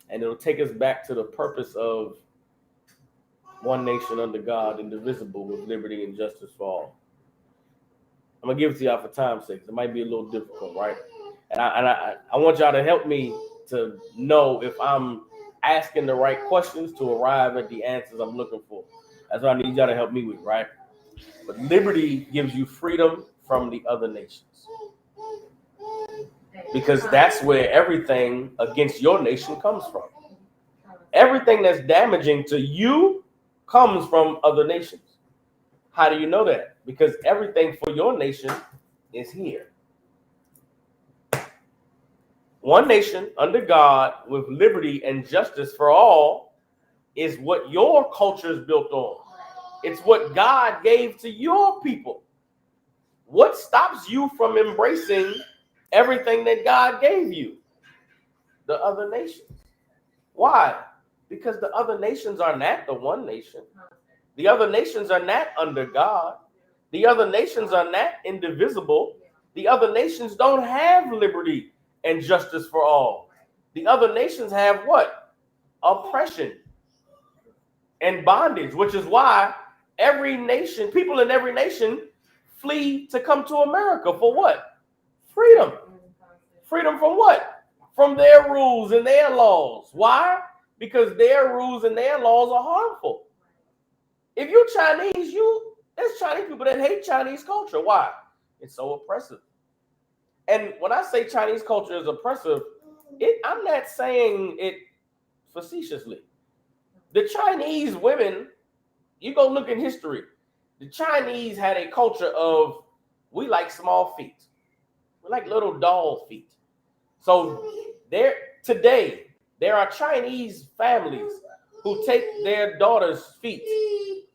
And it'll take us back to the purpose of one nation under God, indivisible, with liberty and justice for all. I'm going to give it to y'all for time's sake. It might be a little difficult, right? And I want y'all to help me to know if I'm asking the right questions to arrive at the answers I'm looking for. That's what I need y'all to help me with, right? But liberty gives you freedom from the other nations. Because that's where everything against your nation comes from. Everything that's damaging to you comes from other nations. How do you know that? Because everything for your nation is here. One nation under God with liberty and justice for all is what your culture is built on. It's what God gave to your people. What stops you from embracing everything that God gave you? The other nations. Why? Because the other nations are not the one nation. The other nations are not under God. The other nations are not indivisible. The other nations don't have liberty and justice for all. The other nations have what? Oppression and bondage, which is why every nation, people in every nation flee to come to America for what? Freedom. Freedom from what? From their rules and their laws. Why? Because their rules and their laws are harmful. If you're Chinese, there's Chinese people that hate Chinese culture. Why? It's so oppressive. And when I say Chinese culture is oppressive, I'm not saying it facetiously. The Chinese women, you go look in history, the Chinese had a culture of, we like small feet. We like little doll feet. So today, there are Chinese families who take their daughters' feet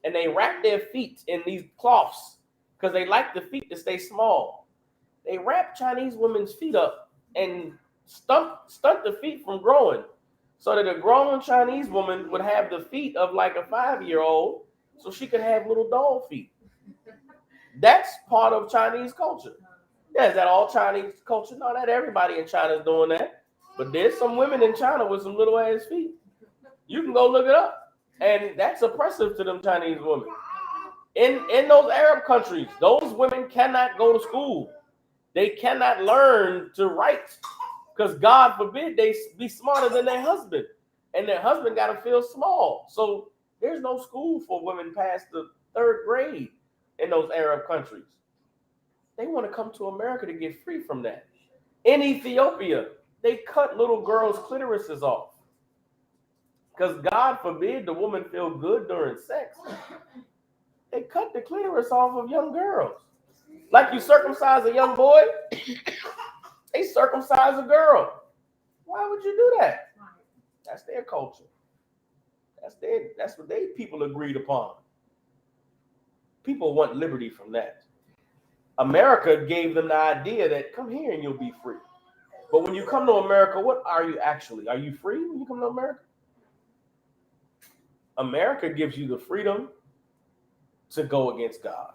and they wrap their feet in these cloths because they like the feet to stay small. They wrap Chinese women's feet up and stunt the feet from growing so that a grown Chinese woman would have the feet of like a 5-year-old so she could have little doll feet. That's part of Chinese culture. Yeah, is that all Chinese culture? No, not everybody in China is doing that. But there's some women in China with some little ass feet. You can go look it up. And that's oppressive to them Chinese women. In those Arab countries, those women cannot go to school. They cannot learn to write because God forbid they be smarter than their husband. And their husband got to feel small. So there's no school for women past the 3rd grade in those Arab countries. They want to come to America to get free from that. In Ethiopia, they cut little girls' clitorises off. Because God forbid the woman feel good during sex. They cut the clitoris off of young girls. Like you circumcise a young boy, they circumcise a girl. Why would you do that? That's their culture. That's what they people agreed upon. People want liberty from that. America gave them the idea that come here and you'll be free. But when you come to America, what are you actually? Are you free when you come to America? America gives you the freedom to go against God.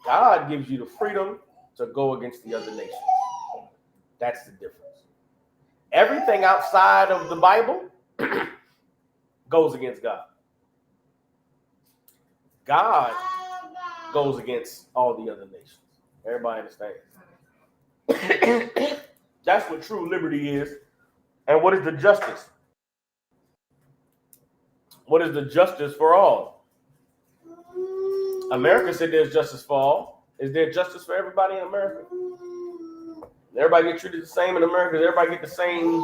God gives you the freedom to go against the other nations. That's the difference. Everything outside of the Bible goes against God. God goes against all the other nations. Everybody understands? That's what true liberty is. And what is the justice? What is the justice for all? America said there's justice for all. Is there justice for everybody in America? Everybody get treated the same in America? Does everybody get the same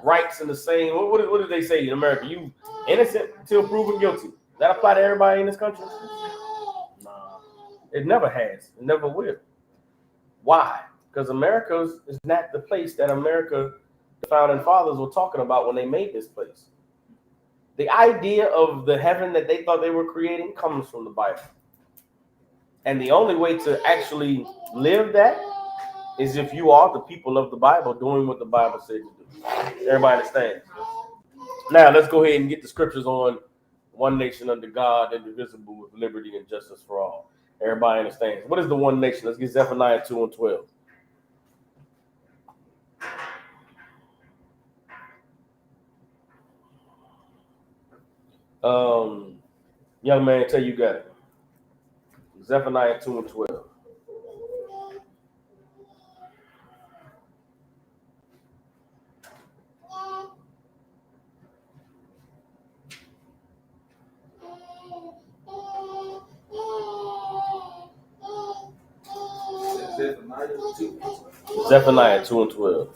rights and the same? What do they say in America? You innocent until proven guilty. Does that apply to everybody in this country? No. It never has. It never will. Why? Because America is not the place that America, the founding fathers, were talking about when they made this place. The idea of the heaven that they thought they were creating comes from the Bible. And the only way to actually live that is if you are the people of the Bible doing what the Bible said to do. Everybody understand? Now, let's go ahead and get the scriptures on one nation under God, indivisible, with liberty and justice for all. Everybody understands. What is the one nation? Let's get Zephaniah 2 and 12. Young man, tell you got it. Zephaniah 2 and 12. Zephaniah 2 and 12.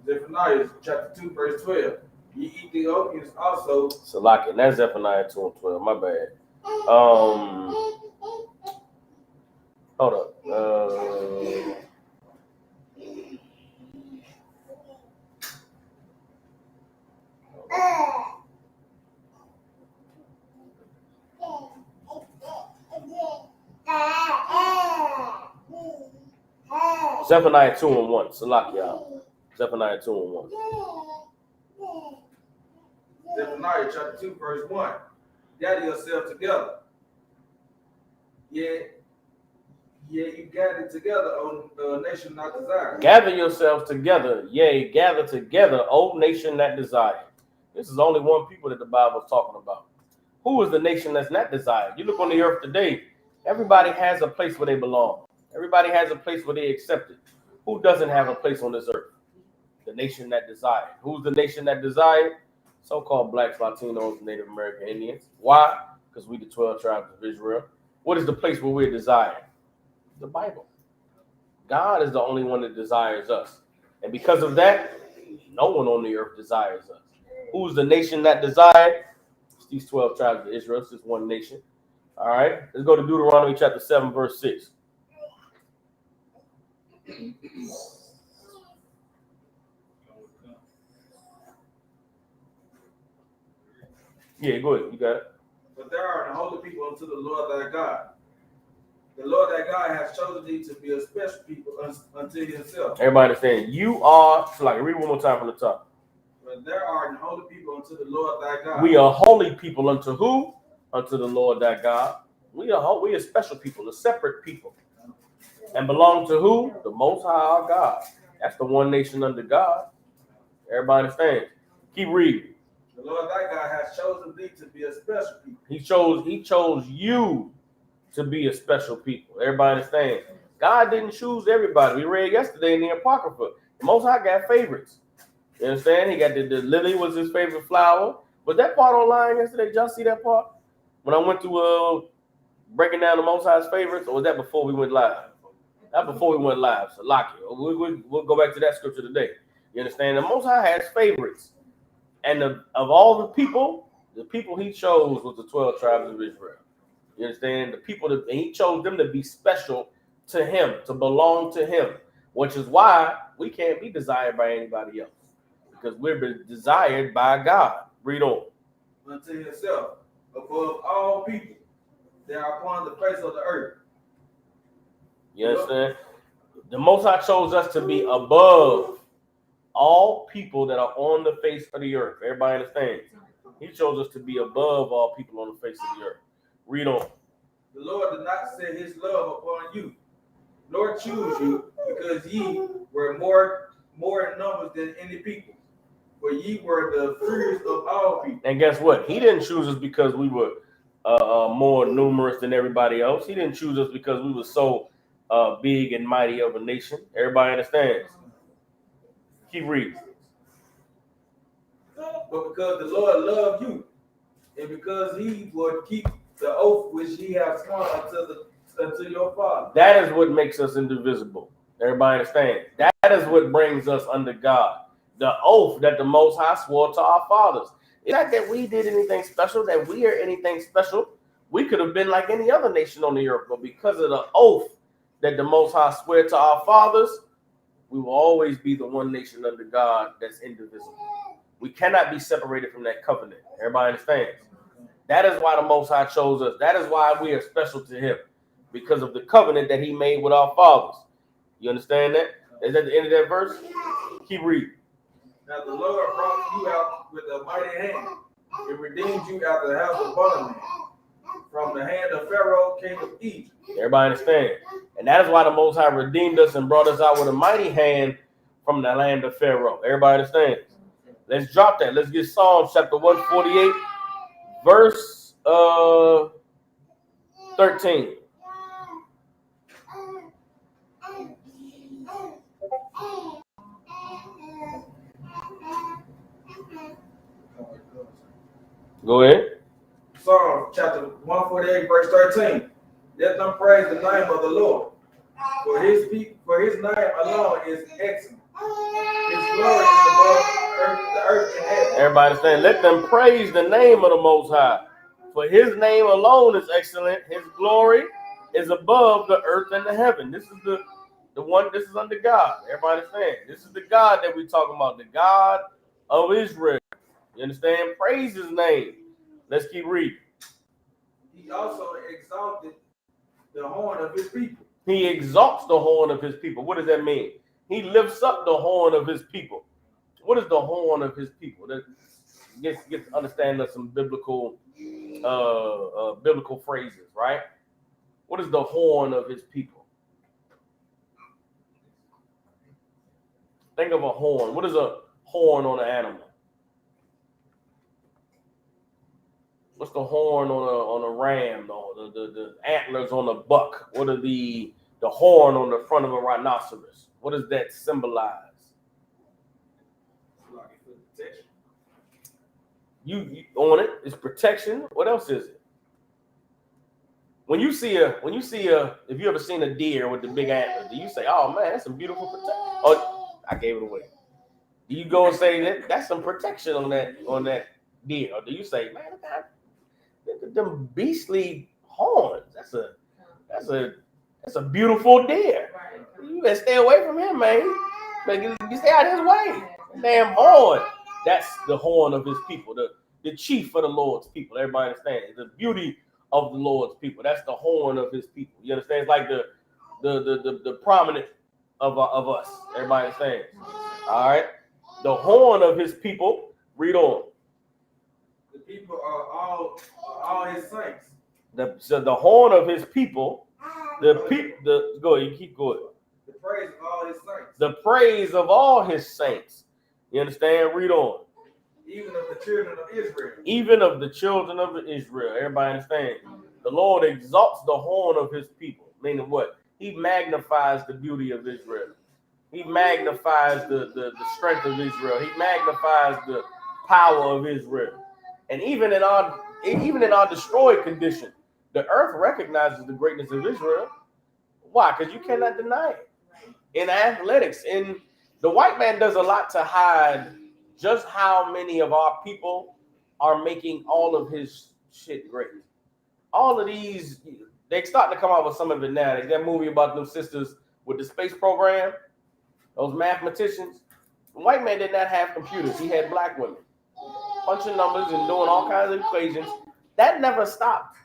Zephaniah chapter 2, verse 12. Ye Ethiopians also. Salaki, and that's Zephaniah 2 and 12. My bad. Hold up. Zephaniah 2 and 1. Salaki, y'all. Zephaniah 2 and 1. Zephaniah chapter 2, verse 1. Gather yourself together. Yeah, you gathered together, O nation not desired. Gather yourselves together, yea, gather together, O nation that desired. This is only one people that the Bible is talking about. Who is the nation that's not desired? You look on the earth today, everybody has a place where they belong. Everybody has a place where they accepted. Who doesn't have a place on this earth? The nation that desired. Who's the nation that desired? So-called blacks, Latinos, Native American Indians. Why? Because we the 12 tribes of Israel. What is the place where we're desired? The Bible. God is the only one that desires us. And because of that, no one on the earth desires us. Who's the nation that desired? It's these 12 tribes of Israel. It's just one nation. All right. Let's go to Deuteronomy chapter 7, verse 6. Yeah, go ahead. You got it. But there are the holy people unto the Lord thy God. The Lord thy God has chosen thee to be a special people unto himself. Everybody understand? You are, so like read one more time from the top. But there are the holy people unto the Lord thy God. We are holy people unto who? Unto the Lord thy God. We are special people, a separate people. And belong to who? The Most High our God. That's the one nation under God. Everybody understand? Keep reading. The Lord thy God has chosen thee to be a special people. He chose you to be a special people. Everybody understand? God didn't choose everybody. We read yesterday in the Apocrypha. The Most High got favorites. You understand? He got the lily was his favorite flower. Was that part online yesterday? Did y'all see that part? When I went to breaking down the Most High's favorites, or was that before we went live? That before we went live. So lock it. We'll go back to that scripture today. You understand? The Most High has favorites. And of all the people he chose was the 12 tribes of Israel. You understand? The people that he chose them to be special to him, to belong to him, which is why we can't be desired by anybody else, because we're desired by God. Read on. Unto himself, above all people, that are upon the face of the earth. You understand? The Most High chose us to be above all people that are on the face of the earth. Everybody understand? He chose us to be above all people on the face of the earth. Read on. The Lord did not set his love upon you, nor choose you, because ye were more in numbers than any people. For ye were the fewest of all people. And guess what? He didn't choose us because we were more numerous than everybody else. He didn't choose us because we were so big and mighty of a nation. Everybody understands? Keep reading. But because the Lord loved you, and because he would keep the oath which he has sworn unto your father. That is what makes us indivisible. Everybody understand? That is what brings us under God. The oath that the Most High swore to our fathers. It's not that we did anything special, that we are anything special. We could have been like any other nation on the earth, but because of the oath that the Most High swore to our fathers, we will always be the one nation under God that's indivisible. We cannot be separated from that covenant. Everybody understands? That is why the Most High chose us. That is why we are special to him, because of the covenant that he made with our fathers. You understand that? Is that the end of that verse? Keep reading. Now the Lord brought you out with a mighty hand, and redeemed you out of the house of bondmen, from the hand of Pharaoh, king of Egypt. Everybody understand? And that is why the Most High redeemed us and brought us out with a mighty hand from the land of Pharaoh. Everybody understand? Let's drop that. Let's get Psalms chapter 148, verse 13. Go ahead. Psalm chapter 148, verse 13. Let them praise the name of the Lord, for his name alone is excellent. His glory is above the earth and heaven. Everybody understand? Let them praise the name of the Most High, for his name alone is excellent. His glory is above the earth and the heaven. This is the one. This is under God. Everybody understand? This is the God that we're talking about, the God of Israel. You understand? Praise his name. Let's keep reading. He also exalted the horn of his people. He exalts the horn of his people. What does that mean? He lifts up the horn of his people. What is the horn of his people? That gets to understand some biblical phrases, right? What is the horn of his people? Think of a horn. What is a horn on an animal? What's the horn on a ram? Or the antlers on a buck? What are the horn on the front of a rhinoceros? What does that symbolize? You on it? It's protection. What else is it? When you see a, if you ever seen a deer with the big antlers, do you say, "Oh man, that's some beautiful protection"? Oh, I gave it away. Do you go and say that's some protection on that deer, or do you say, "Man, look at them beastly horns. That's a beautiful deer. You better stay away from him, man. You stay out of his way. Damn horn." That's the horn of his people, the chief of the Lord's people. Everybody understands the beauty of the Lord's people. That's the horn of his people. You understand? It's like the prominent of us. Everybody understands? All right. The horn of his people. Read on. The people are all his saints. The horn of his people. Go ahead. You keep going. The praise of all his saints. The praise of all his saints. You understand? Read on. Even of the children of Israel. Even of the children of Israel. Everybody understand? The Lord exalts the horn of his people. Meaning what? He magnifies the beauty of Israel. He magnifies the strength of Israel. He magnifies the power of Israel. And even in our destroyed condition, the earth recognizes the greatness of Israel. Why? Because you cannot deny it. In athletics, the white man does a lot to hide just how many of our people are making all of his shit great. All of these, they're starting to come out with some of it now. Like that movie about those sisters with the space program, those mathematicians. The white man did not have computers. He had black women punching numbers and doing all kinds of equations. That never stopped.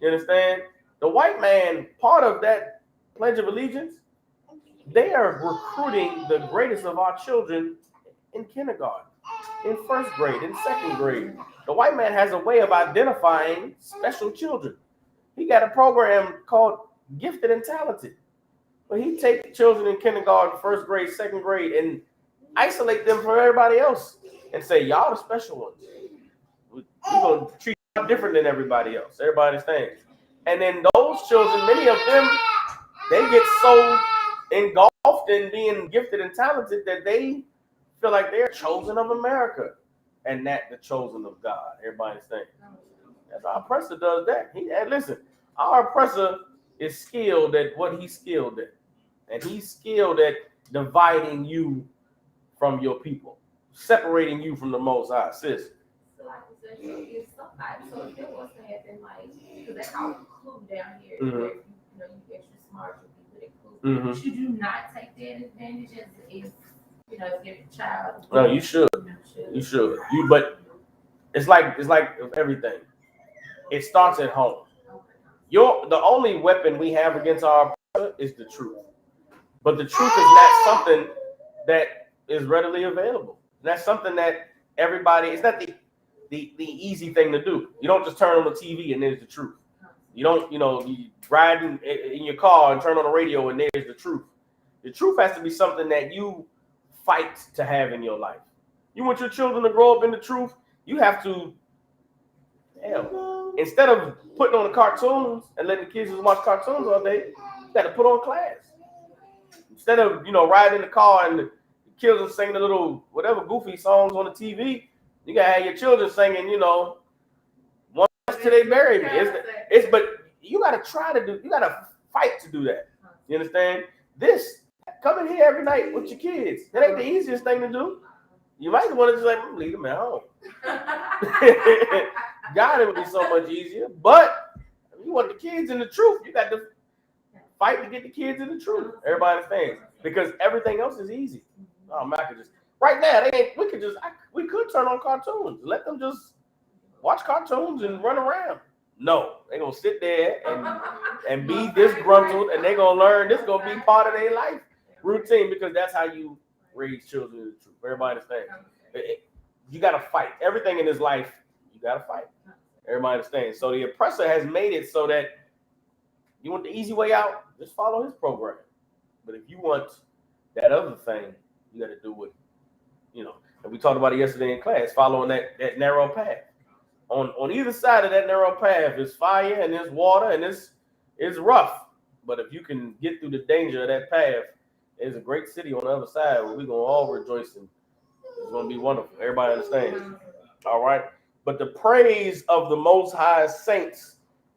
You understand? The white man, part of that Pledge of Allegiance, they are recruiting the greatest of our children in kindergarten, in first grade, in second grade. The white man has a way of identifying special children. He got a program called Gifted and Talented, where he takes children in kindergarten, first grade, second grade, and isolate them from everybody else and say, y'all the special ones. We're going to treat you different than everybody else. Everybody understands. And then those children, many of them, they get so engulfed in being gifted and talented that they feel like they're chosen of America and not the chosen of God. Everybody understands. That's our oppressor does that. Listen, our oppressor is skilled at what he's skilled at. And he's skilled at dividing you from your people, separating you from the Most High. Sis. So like you said, if somebody, so if there was to have been like, because they call it clue down here, where you extra smart, you be good at clue. Should you not take that advantage as if your child? No, you should. You should. But it's like everything. It starts at home. The only weapon we have against our oppressor is the truth. But the truth is not something that is readily available. That's something that everybody, it's not the easy thing to do. You don't just turn on the TV and there's the truth. You don't, you ride in your car and turn on the radio and there's the truth. The truth has to be something that you fight to have in your life. You want your children to grow up in the truth, you have to, instead of putting on the cartoons and letting the kids just watch cartoons all day, you got to put on class. Instead of, riding in the car and the kids are singing the little whatever goofy songs on the TV, you got to have your children singing, once till they bury me. But you got to you got to fight to do that. You understand? Come in here every night with your kids. That ain't the easiest thing to do. You might want to just leave them at home. God, it would be so much easier. But if you want the kids in the truth, you got to fight to get the kids in the truth. Everybody understands. Because everything else is easy. Oh man, right now, we could turn on cartoons. Let them just watch cartoons and run around. No, they're gonna sit there and be disgruntled, and they're gonna learn this is gonna be part of their life routine, because that's how you raise children in the truth. Everybody understands. You gotta fight. Everything in this life, you gotta fight. Everybody understands. So the oppressor has made it so that you want the easy way out, just follow his program. But if you want that other thing, you got to do what, and we talked about it yesterday in class, following that narrow path. On either side of that narrow path is fire and there's water and it's rough. But if you can get through the danger of that path, there's a great city on the other side where we're going to all rejoice and it's going to be wonderful. Everybody understands. All right. But the praise of the Most High saints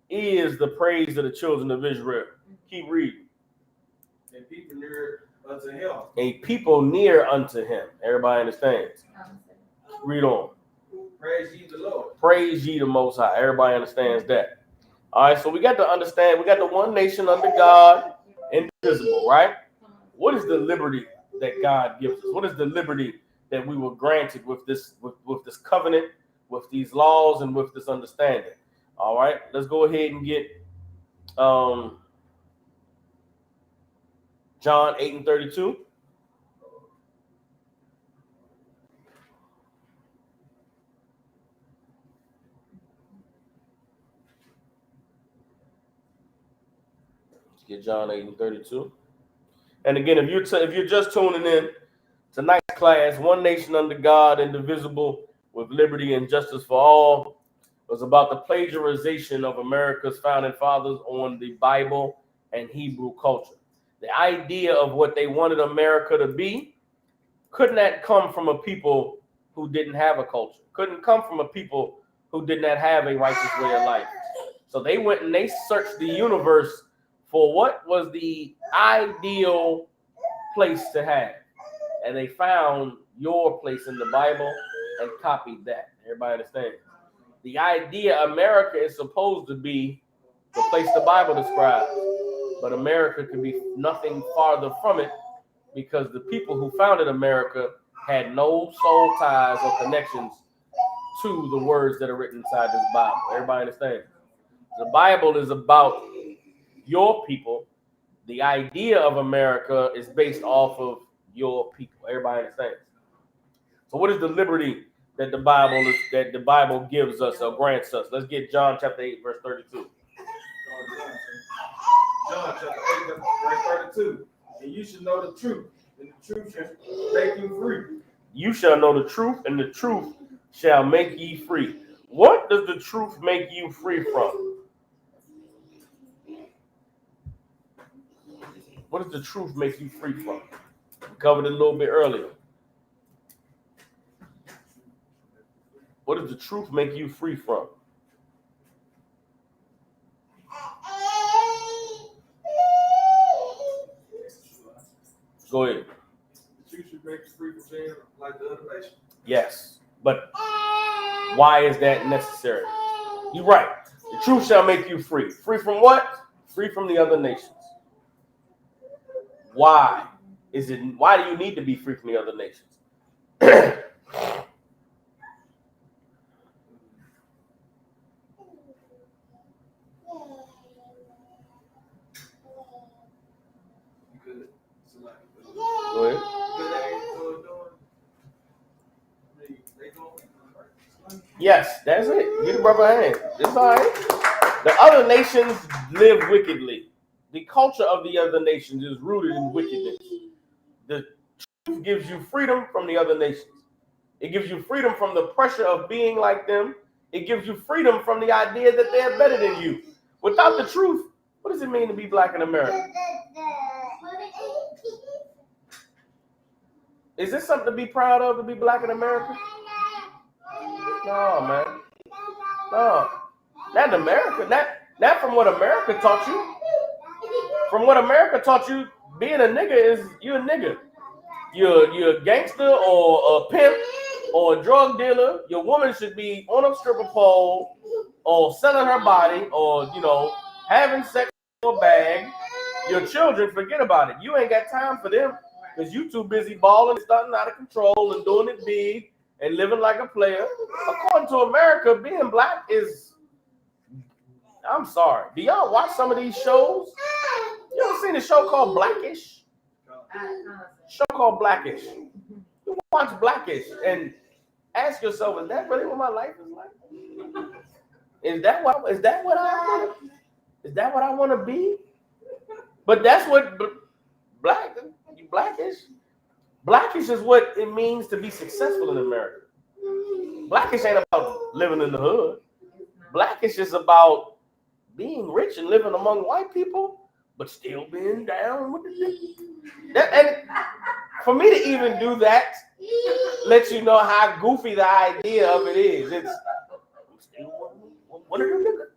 is the praise of the children of Israel. Keep reading. And people near unto him. A people near unto him. Everybody understands. Read on. Praise ye the Lord. Praise ye the Most High. Everybody understands that. All right, so we got to understand, we got the one nation under God, indivisible, right? What is the liberty that God gives us? What is the liberty that we were granted with this covenant, with these laws, and with this understanding? All right, let's go ahead and get John 8:32. Let's get John 8:32. And again, if you're just tuning in, tonight's class, One Nation Under God, Indivisible, with Liberty and Justice for All, was about the plagiarization of America's founding fathers on the Bible and Hebrew culture. The idea of what they wanted America to be could not come from a people who didn't have a culture, couldn't come from a people who did not have a righteous way of life. So they went and they searched the universe for what was the ideal place to have. And they found your place in the Bible and copied that. Everybody understand? The idea America is supposed to be the place the Bible describes. But America could be nothing farther from it, because the people who founded America had no soul ties or connections to the words that are written inside this Bible. Everybody understand? The Bible is about your people. The idea of America is based off of your people. Everybody understands. So what is the liberty that the Bible gives us or grants us? Let's get John chapter 8, verse 32. John chapter 8, verse 32. And you should know the truth, and the truth shall make you free. You shall know the truth, and the truth shall make ye free. What does the truth make you free from? What does the truth make you free from? We covered it a little bit earlier. What does the truth make you free from? Go ahead. The truth should make you free from being like the other nation. Yes, but why is that necessary? You're right. The truth shall make you free. Free from what? Free from the other nations. Why is it? Why do you need to be free from the other nations? Go ahead. Yes, that's it. Get the rubber hand. It's all right. The other nations live wickedly. The culture of the other nations is rooted in wickedness. The truth gives you freedom from the other nations. It gives you freedom from the pressure of being like them. It gives you freedom from the idea that they're better than you. Without the truth, what does it mean to be black in America? Is this something to be proud of, to be black in America? No, man. No. Not in America. Not from what America taught you. From what America taught you, being a nigga is you a nigga. You're a gangster or a pimp or a drug dealer. Your woman should be on a stripper pole or selling her body or, having sex for a bag. Your children, forget about it. You ain't got time for them because you too busy balling, starting out of control and doing it big and living like a player. According to America, being black is, I'm sorry. Do y'all watch some of these shows? You ever seen a show called Blackish? Show called Blackish. You watch Blackish and ask yourself, is that really what my life is like? Is that what I want to be? But that's what Blackish is what it means to be successful in America. Blackish ain't about living in the hood. Blackish is about being rich and living among white people, but still being down with the and for me to even do that lets you know how goofy the idea of it is. It's I'm still one of them niggas.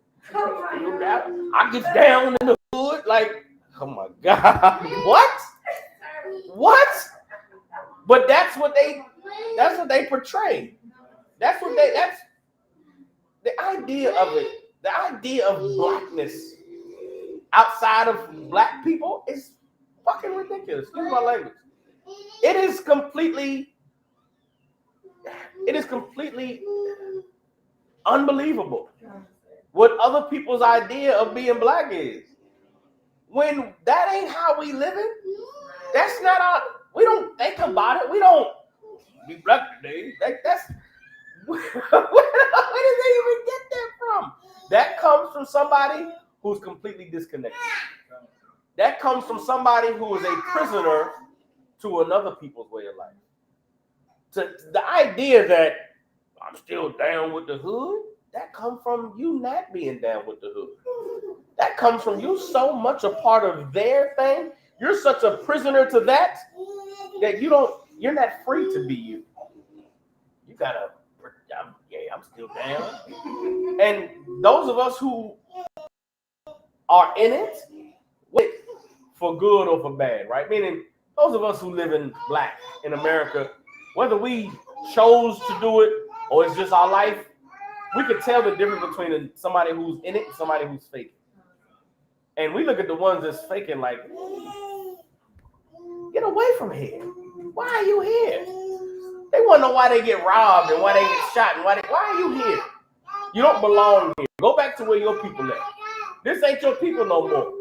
I get down in the hood like, oh my God, what? But that's what they portray. That's the idea of it. The idea of blackness outside of black people is fucking ridiculous. Excuse my language. It is completely unbelievable what other people's idea of being black is. When that ain't how we living, that's not our. We don't think about it. We don't be black today. That's where did they even get that from? That comes from somebody who's completely disconnected. That comes from somebody who is a prisoner to another people's way of life. So the idea that I'm still down with the hood, that comes from you not being down with the hood. That comes from you so much a part of their thing. You're such a prisoner to that you're not free to be you. You gotta, I'm still down. And those of us who are in it, for good or for bad, right? Meaning those of us who live in black in America, whether we chose to do it or it's just our life, we could tell the difference between somebody who's in it and somebody who's faking. And we look at the ones that's faking like, get away from here. Why are you here? They want to know why they get robbed and why they get shot and why are you here? You don't belong here. Go back to where your people at. This ain't your people no more.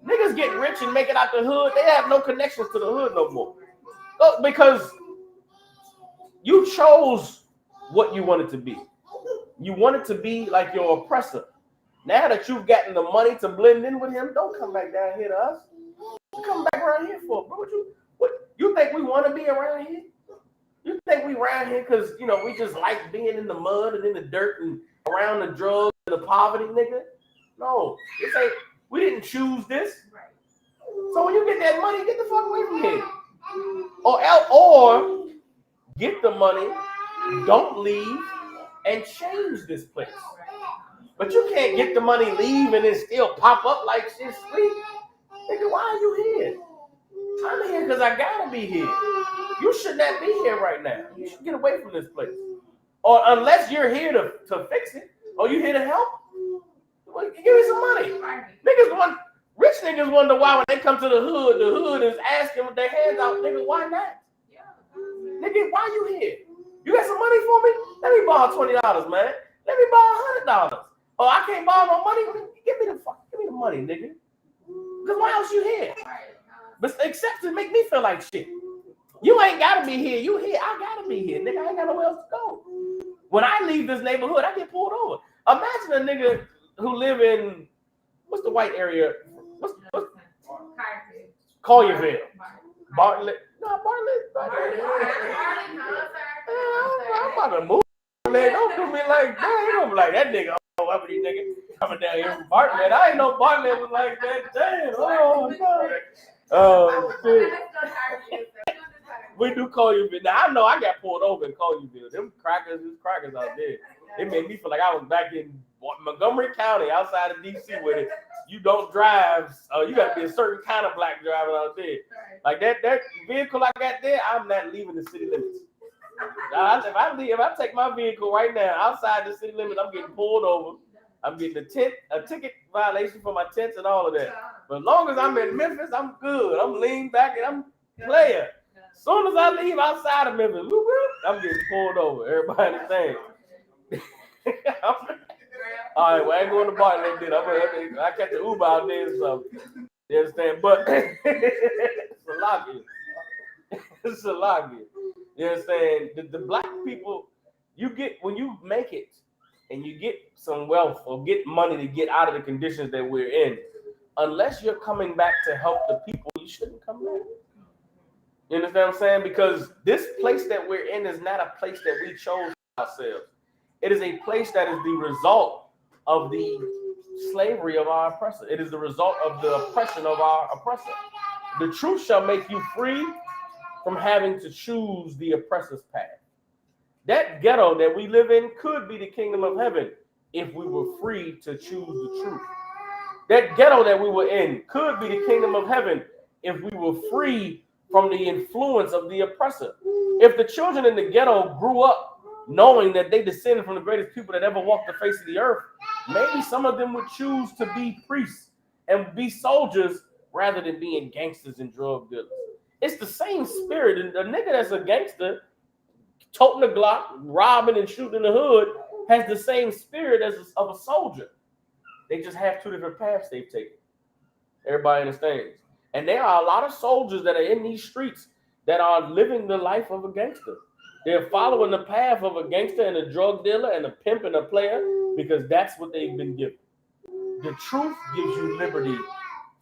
Niggas get rich and make it out the hood. They have no connections to the hood no more. Because you chose what you wanted to be. You wanted to be like your oppressor. Now that you've gotten the money to blend in with him, don't come back down here to us. Come back around here for, bro. What you think we want to be around here? You think we around here because we just like being in the mud and in the dirt and around the drugs and the poverty, nigga? No, this ain't. We didn't choose this. So when you get that money, get the fuck away from here. Or get the money, don't leave, and change this place. But you can't get the money, leave, and then still pop up like shit sweet. Nigga, why are you here? I'm here because I gotta be here. You should not be here right now. You should get away from this place. Or unless you're here to fix it, or you here to help, well, give me some money. Rich niggas wonder why when they come to the hood is asking with their hands out. Nigga, why not? Nigga, why you here? You got some money for me? Let me borrow $20, man. Let me borrow $100. Oh, I can't borrow no money. Give me the money, nigga. Because why else you here? But except to make me feel like shit. You ain't gotta be here. You here. I gotta be here, nigga. I ain't got nowhere else to go. When I leave this neighborhood, I get pulled over. Imagine a nigga who live in what's the white area? What's Collierville. Bartlett. No, Bartlett. I'm about to move. Don't do me like that. You don't be like that nigga. Whatever these niggas coming down here from Bartlett. I ain't know Bartlett was like that. Damn. Oh, no. Oh, shit. We do Collierville. Now, I know I got pulled over in Collierville. Them crackers out there. It made me feel like I was back in Montgomery County, outside of D.C., where you don't drive. You got to be a certain kind of black driver out there. Like that vehicle I got there, I'm not leaving the city limits. If I take my vehicle right now outside the city limits, I'm getting pulled over. I'm getting a ticket violation for my tents and all of that. But as long as I'm in Memphis, I'm good. I'm lean back and I'm player. As soon as I leave outside of Memphis, I'm getting pulled over. Everybody understands. All right, well, I ain't going to Bartlett then. I catch the Uber out there or something. You understand? But it's a lot here. It's a lot here. You understand? The black people, when you make it and you get some wealth or get money to get out of the conditions that we're in, unless you're coming back to help the people, you shouldn't come back. You understand what I'm saying? Because this place that we're in is not a place that we chose ourselves. It is a place that is the result of the slavery of our oppressor. It is the result of the oppression of our oppressor. The truth shall make you free from having to choose the oppressor's path. That ghetto that we live in could be the kingdom of heaven if we were free to choose the truth. That ghetto that we were in could be the kingdom of heaven if we were free from the influence of the oppressor. If the children in the ghetto grew up knowing that they descended from the greatest people that ever walked the face of the earth, maybe some of them would choose to be priests and be soldiers rather than being gangsters and drug dealers. It's the same spirit. And the nigga that's a gangster, toting a Glock, robbing and shooting in the hood, has the same spirit of a soldier. They just have two different paths they've taken. Everybody understands. And there are a lot of soldiers that are in these streets that are living the life of a gangster. They're following the path of a gangster and a drug dealer and a pimp and a player because that's what they've been given. The truth gives you liberty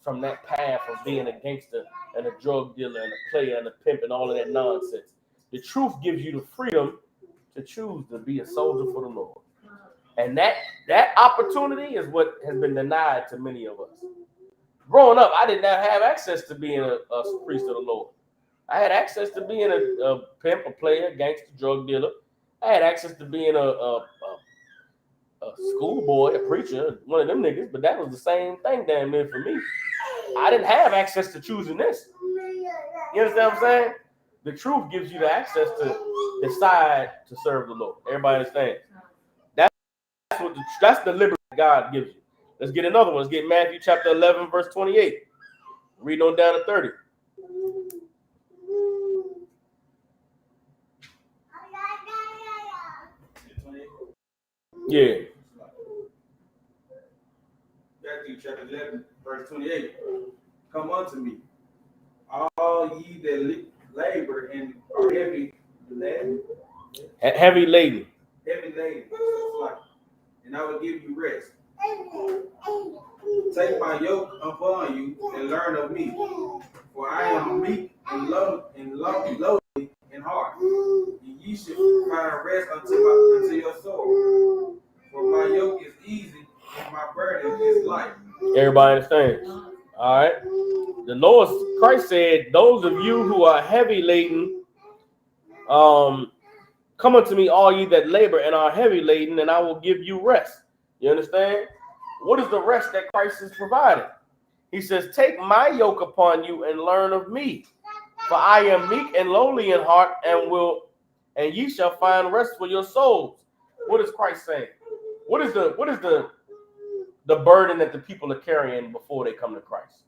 from that path of being a gangster and a drug dealer and a player and a pimp and all of that nonsense. The truth gives you the freedom to choose to be a soldier for the Lord. And that opportunity is what has been denied to many of us. Growing up, I did not have access to being a priest of the Lord. I had access to being a pimp, a player, gangster, drug dealer. I had access to being a schoolboy, a preacher, one of them niggas, but that was the same thing damn near for me. I didn't have access to choosing this. You understand what I'm saying? The truth gives you the access to decide to serve the Lord. Everybody understand? That's the liberty God gives you. Let's get another one. Let's get Matthew chapter 11, verse 28. Read on down to 30. Yeah. Matthew chapter 11, verse 28. Come unto me, all ye that labor and are heavy laden. Heavy laden. Heavy laden, and I will give you rest. Take my yoke upon you and learn of me, for I am meek and lowly in heart, and ye shall find rest unto your soul. For my yoke is easy and my burden is light. Everybody understands? All right. The Lord Christ said, "Those of you who are heavy laden, come unto me, all ye that labor and are heavy laden, and I will give you rest." You understand? What is the rest that Christ is providing? He says, "Take my yoke upon you and learn of me, for I am meek and lowly in heart, and ye shall find rest for your souls." What is Christ saying? What is the burden that the people are carrying before they come to Christ?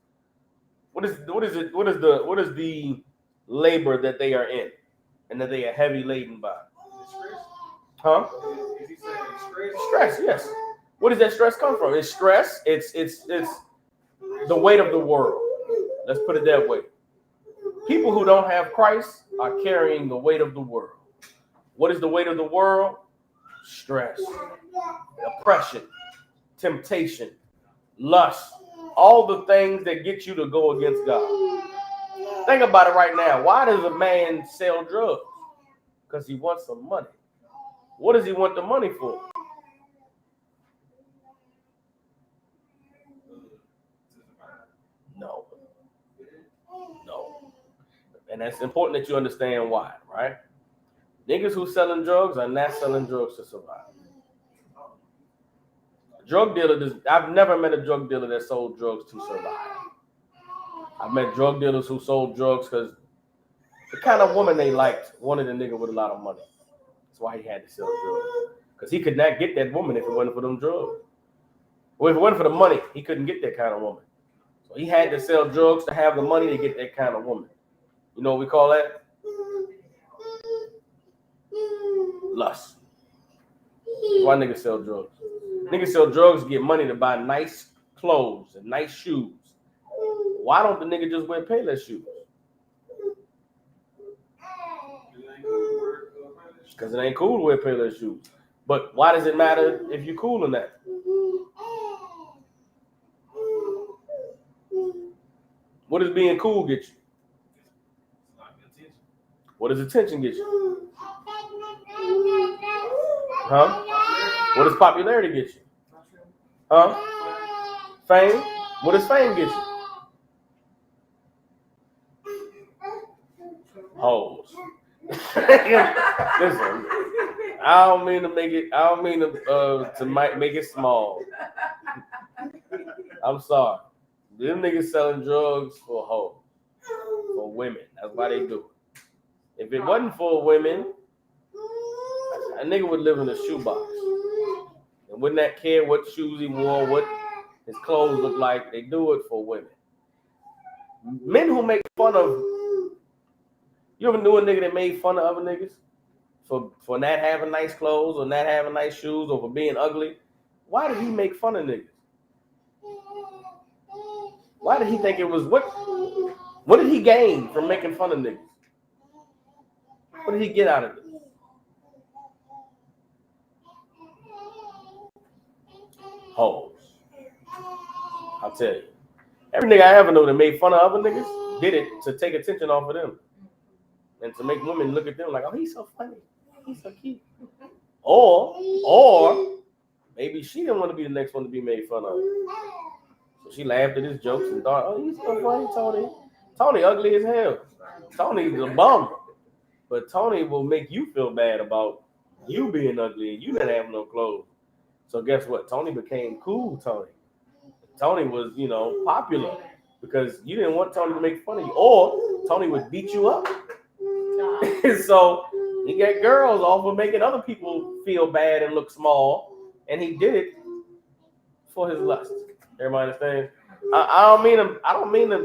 What is the labor that they are in and that they are heavy laden by? Huh? Is he saying stress? Stress, yes. Where does that stress come from? It's stress. It's the weight of the world. Let's put it that way. People who don't have Christ are carrying the weight of the world. What is the weight of the world? Stress, oppression, temptation, lust, all the things that get you to go against God. Think about it right now. Why does a man sell drugs? Because he wants some money. What does he want the money for? No. And that's important that you understand why, right? Niggas who selling drugs are not selling drugs to survive. Drug dealer, I've never met a drug dealer that sold drugs to survive. I've met drug dealers who sold drugs because the kind of woman they liked wanted a nigga with a lot of money. That's why he had to sell drugs. Because he could not get that woman if it wasn't for them drugs. Well, if it wasn't for the money, he couldn't get that kind of woman. So he had to sell drugs to have the money to get that kind of woman. You know what we call that? Lust. That's why niggas sell drugs. Niggas sell drugs to get money to buy nice clothes and nice shoes. Why don't the nigga just wear Payless shoes? Because it ain't cool to wear Payless shoes. But why does it matter if you're cool in that? What does being cool get you? What does attention get you? Huh? What does popularity get you? Huh? Fame? What does fame get you? Hoes. Listen, I don't mean to make it small. I'm sorry. Them niggas selling drugs for hoes, for women. That's why they do it. If it wasn't for women, a nigga would live in a shoebox and would not care what shoes he wore, what his clothes look like. They do it for women. Men who make fun of, you ever knew a nigga that made fun of other niggas for not having nice clothes or not having nice shoes or for being ugly? Why did he make fun of niggas? Why did he think it was what did he gain from making fun of niggas? What did he get out of it? Hoes. I'll tell you. Every nigga I ever knew that made fun of other niggas did it to take attention off of them. And to make women look at them like, oh, he's so funny. He's so cute. Or maybe she didn't want to be the next one to be made fun of. So she laughed at his jokes and thought, oh, he's so funny, Tony. Tony ugly as hell. Tony's a bum. But Tony will make you feel bad about you being ugly and you didn't have no clothes. So guess what? Tony became cool, Tony. Tony was, popular because you didn't want Tony to make fun of you. Or Tony would beat you up. So he got girls off of making other people feel bad and look small. And he did it for his lust. Everybody understand? I don't mean to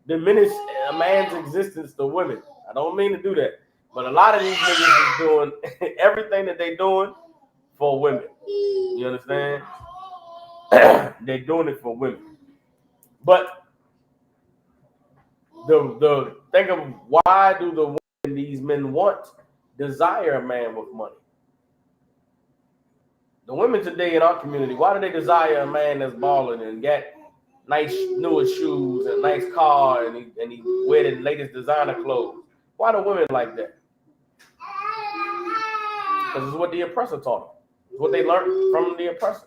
diminish a man's existence to women. I don't mean to do that. But a lot of these niggas is doing everything that they doing for women. You understand? They're doing it for women. But the think of why do the women these men desire a man with money? The women today in our community, why do they desire a man that's balling and got nice newer shoes and a nice car and he wear the latest designer clothes? Why do women like that? Because it's what the oppressor taught them. It's what they learned from the oppressor.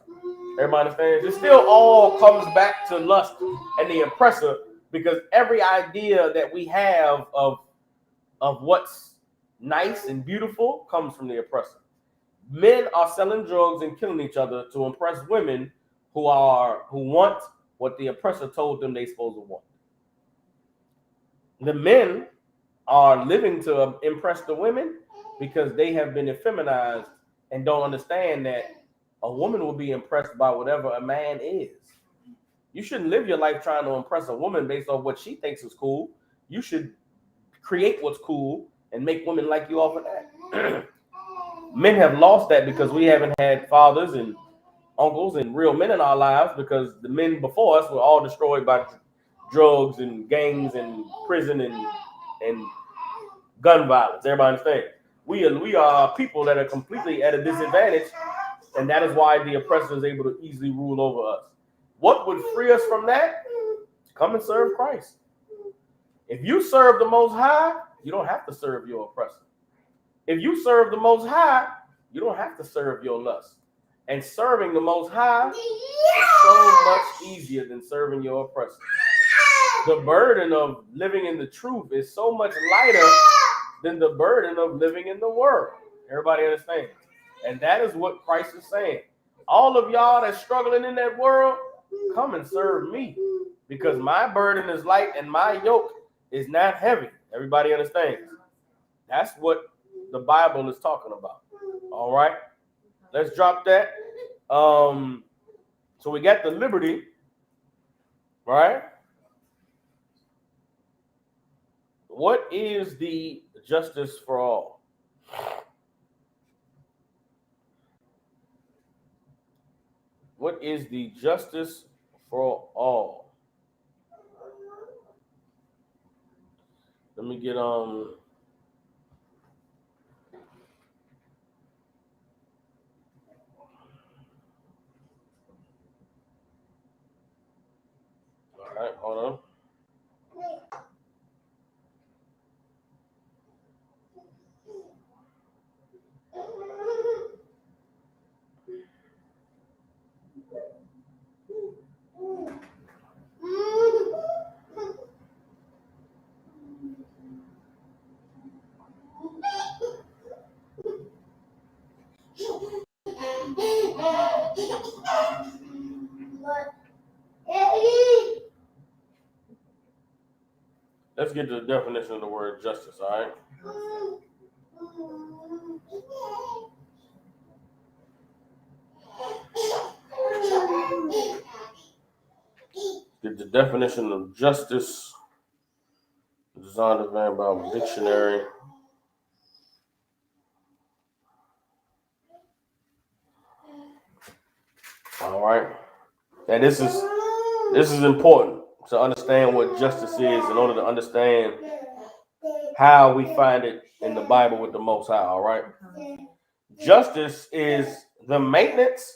Everybody understands? It still all comes back to lust and the oppressor, because every idea that we have of what's nice and beautiful comes from the oppressor. Men are selling drugs and killing each other to impress women who want what the oppressor told them they're supposed to want. The men are living to impress the women because they have been effeminized and don't understand that a woman will be impressed by whatever a man is. You shouldn't live your life trying to impress a woman based on what she thinks is cool. You should create what's cool and make women like you off of that. Men have lost that because we haven't had fathers and uncles and real men in our lives, because the men before us were all destroyed by drugs and gangs and prison and gun violence. Everybody understand? We are people that are completely at a disadvantage, and that is why the oppressor is able to easily rule over us. What would free us from that? Come and serve Christ. If you serve the Most High, you don't have to serve your oppressor. If you serve the Most High, you don't have to serve your lust. And serving the Most High is so much easier than serving your oppressor. The burden of living in the truth is so much lighter than the burden of living in the world. Everybody understand? And that is what Christ is saying. All of y'all that's struggling in that world, come and serve me, because my burden is light and my yoke is not heavy. Everybody understands? That's what the Bible is talking about. All right, let's drop that. So we got the liberty, right? What is the justice for all? What is the justice for all? Let me get All right, hold on. Let's get to the definition of the word justice, all right? Get the definition of justice, designed of Van Bible Dictionary. All right. And this is important to understand what justice is in order to understand how we find it in the Bible with the Most High. All right. Justice is the maintenance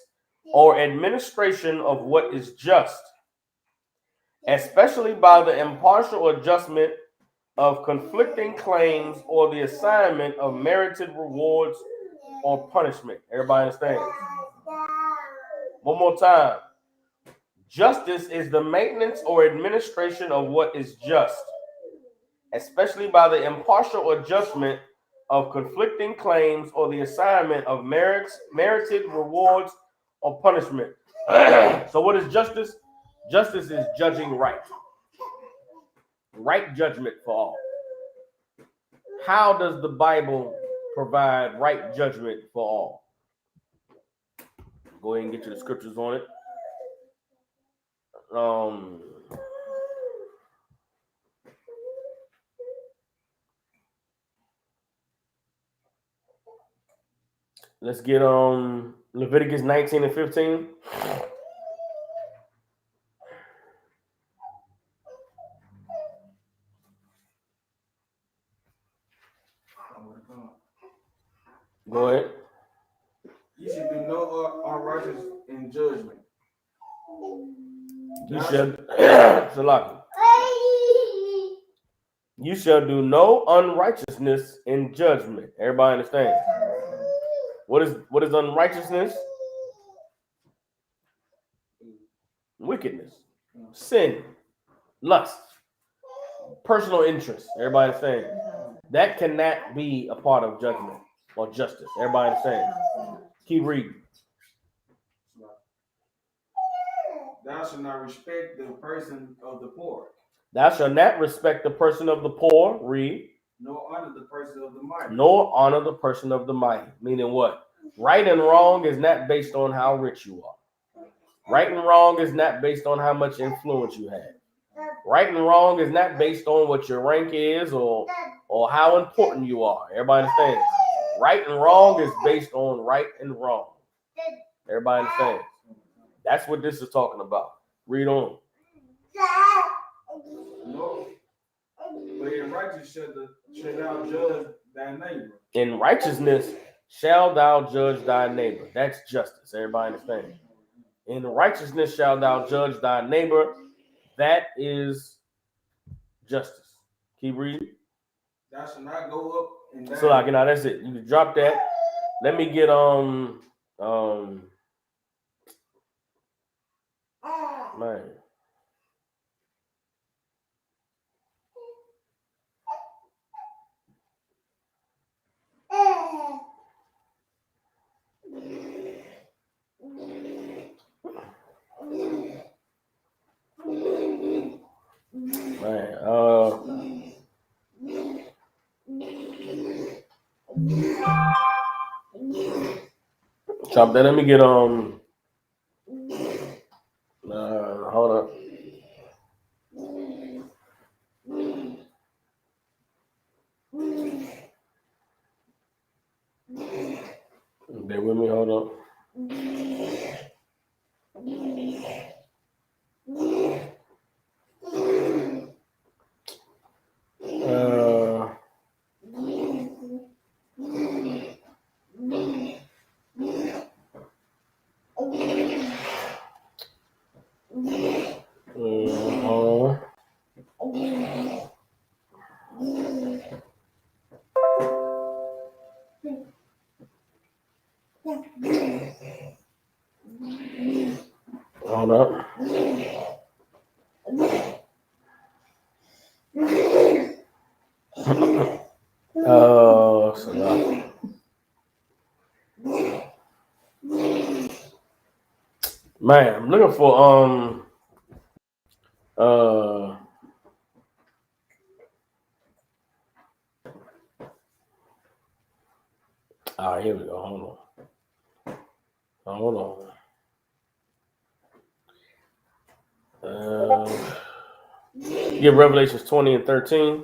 or administration of what is just, especially by the impartial adjustment of conflicting claims or the assignment of merited rewards or punishment. Everybody understands? One more time. Justice is the maintenance or administration of what is just, especially by the impartial adjustment of conflicting claims or the assignment of merited rewards or punishment. So what is justice? Justice is judging right. Right judgment for all. How does the Bible provide right judgment for all? Go ahead and get you the scriptures on it. Let's get Leviticus 19 and 15. Go ahead. You should do no unrighteous in judgment. You shall, Salaki. You shall do no unrighteousness in judgment. Everybody understand? What is unrighteousness? Wickedness, sin, lust, personal interest. Everybody understand? That cannot be a part of judgment or justice. Everybody understand? Keep reading. Thou shalt not respect the person of the poor. Thou shalt not respect the person of the poor. Read. Nor honor the person of the mighty. Nor honor the person of the mighty. Meaning what? Right and wrong is not based on how rich you are. Right and wrong is not based on how much influence you have. Right and wrong is not based on what your rank is or how important you are. Everybody understands? Right and wrong is based on right and wrong. Everybody understands? That's what this is talking about. Read on. No. But in righteousness shall thou judge thy neighbor. In righteousness shall thou judge thy neighbor. That's justice. Everybody understand? In righteousness shall thou judge thy neighbor. That is justice. Keep reading. Thou shalt not go up and down. So like, you know, that's it. You can drop that. Let me get man. Man, chop that. Let me get hold up. Bear with me, hold up. Hold up. So man, I'm looking for all right, here we go. Hold on. Get Revelations 20 and 13.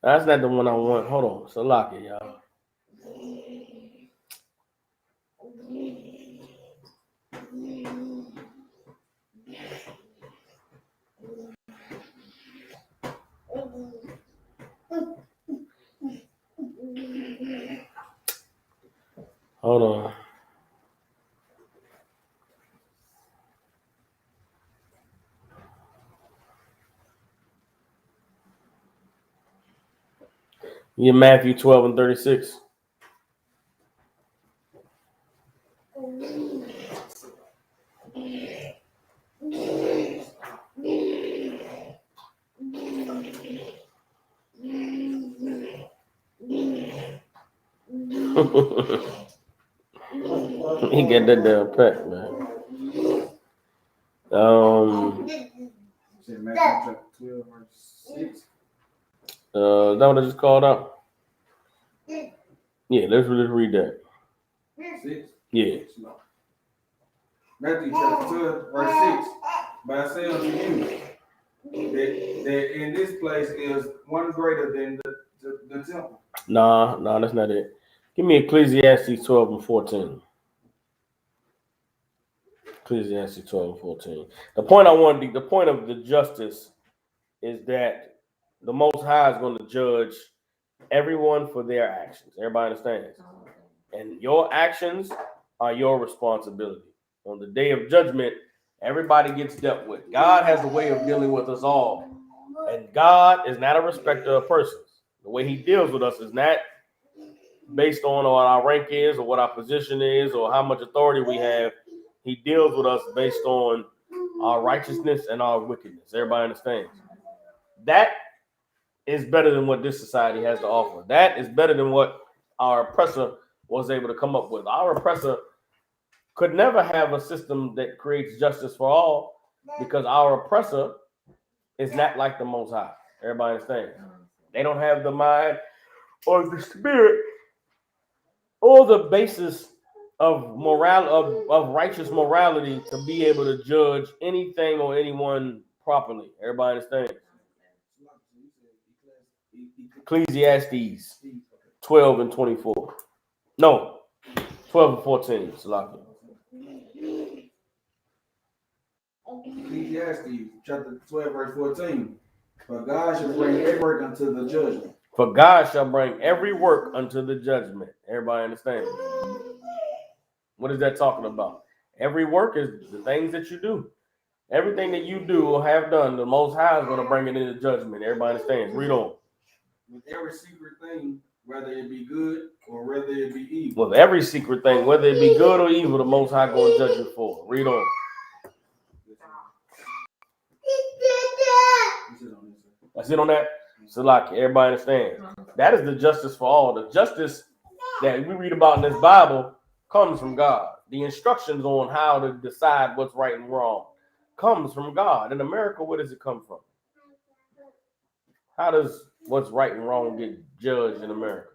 That's not the one I want. Hold on. So lock it, y'all. Hold on. Yeah, Matthew 12 and 36. He get that damn pack, man. Matthew chapter 12, verse 6. Is that what I just called out? Yeah, let's read that. 6? Yeah. Matthew chapter 12, verse 6. But I say unto you that in this place is one greater than the temple. Nah, that's not it. Give me Ecclesiastes 12 and 14. Ecclesiastes 12 and 14. The point of the justice is that the Most High is going to judge Everyone for their actions. Everybody understands? And your actions are your responsibility. On the day of judgment, everybody gets dealt with. God has a way of dealing with us all. And God is not a respecter of persons. The way he deals with us is not based on what our rank is or what our position is or how much authority we have. He deals with us based on our righteousness and our wickedness. Everybody understands? That is better than what this society has to offer. That is better than what our oppressor was able to come up with. Our oppressor could never have a system that creates justice for all because our oppressor is not like the Most High. Everybody understands? They don't have the mind or the spirit or the basis of of righteous morality to be able to judge anything or anyone properly. Everybody understands? Ecclesiastes 12 and 24. No, 12 and 14. Salaki. Ecclesiastes chapter 12, verse 14. For God shall bring every work unto the judgment. For God shall bring every work unto the judgment. Everybody understand? What is that talking about? Every work is the things that you do. Everything that you do or have done, the Most High is going to bring it into judgment. Everybody understands? Read on. With every secret thing, whether it be good or whether it be evil. With every secret thing, whether it be good or evil, the Most High going to judge you for. Read on. That's it on that. Salaki, everybody understands. That is the justice for all. The justice that we read about in this Bible comes from God. The instructions on how to decide what's right and wrong comes from God. In America, where does it come from? How does what's right and wrong get judged in America?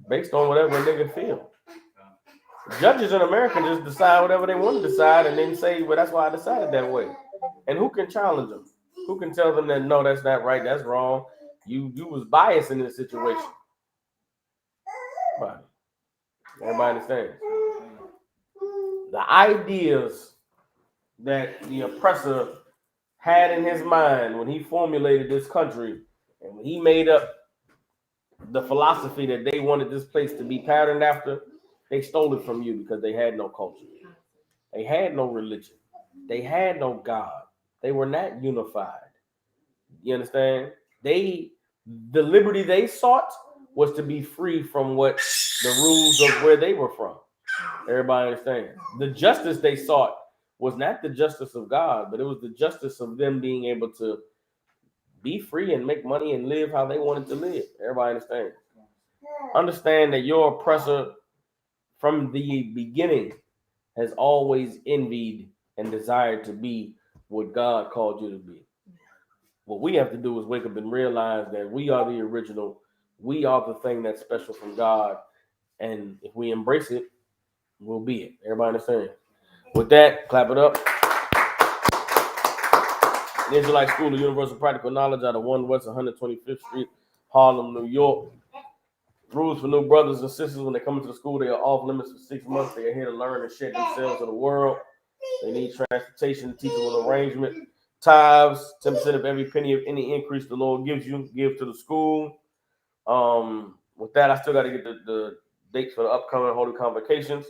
Based on whatever a nigga feel. Judges in America just decide whatever they want to decide and then say, well, that's why I decided that way. And who can challenge them? Who can tell them that, no, that's not right, that's wrong. You was biased in this situation. Right. Everybody understands? The ideas that the oppressor had in his mind when he formulated this country and when he made up the philosophy that they wanted this place to be patterned after, they stole it from you because they had no culture. They had no religion. They had no God. They were not unified. You understand? The liberty they sought was to be free from what the rules of where they were from. Everybody understands? The justice they sought was not the justice of God, but it was the justice of them being able to be free and make money and live how they wanted to live. Everybody understands? Understand that your oppressor from the beginning has always envied and desired to be what God called you to be. What we have to do is wake up and realize that we are the original. We are the thing that's special from God. And if we embrace it, we'll be it. Everybody understand? With that, clap it up. The Israelite School of Universal Practical Knowledge out of 1 West 125th Street, Harlem, New York. Rules for new brothers and sisters: when they come into the school, they are off limits for 6 months. They are here to learn and share themselves to the world. They need transportation, teachable arrangement, tithes, 10% of every penny of any increase the Lord gives you, give to the school. With that, I still got to get the dates for the upcoming Holy Convocations.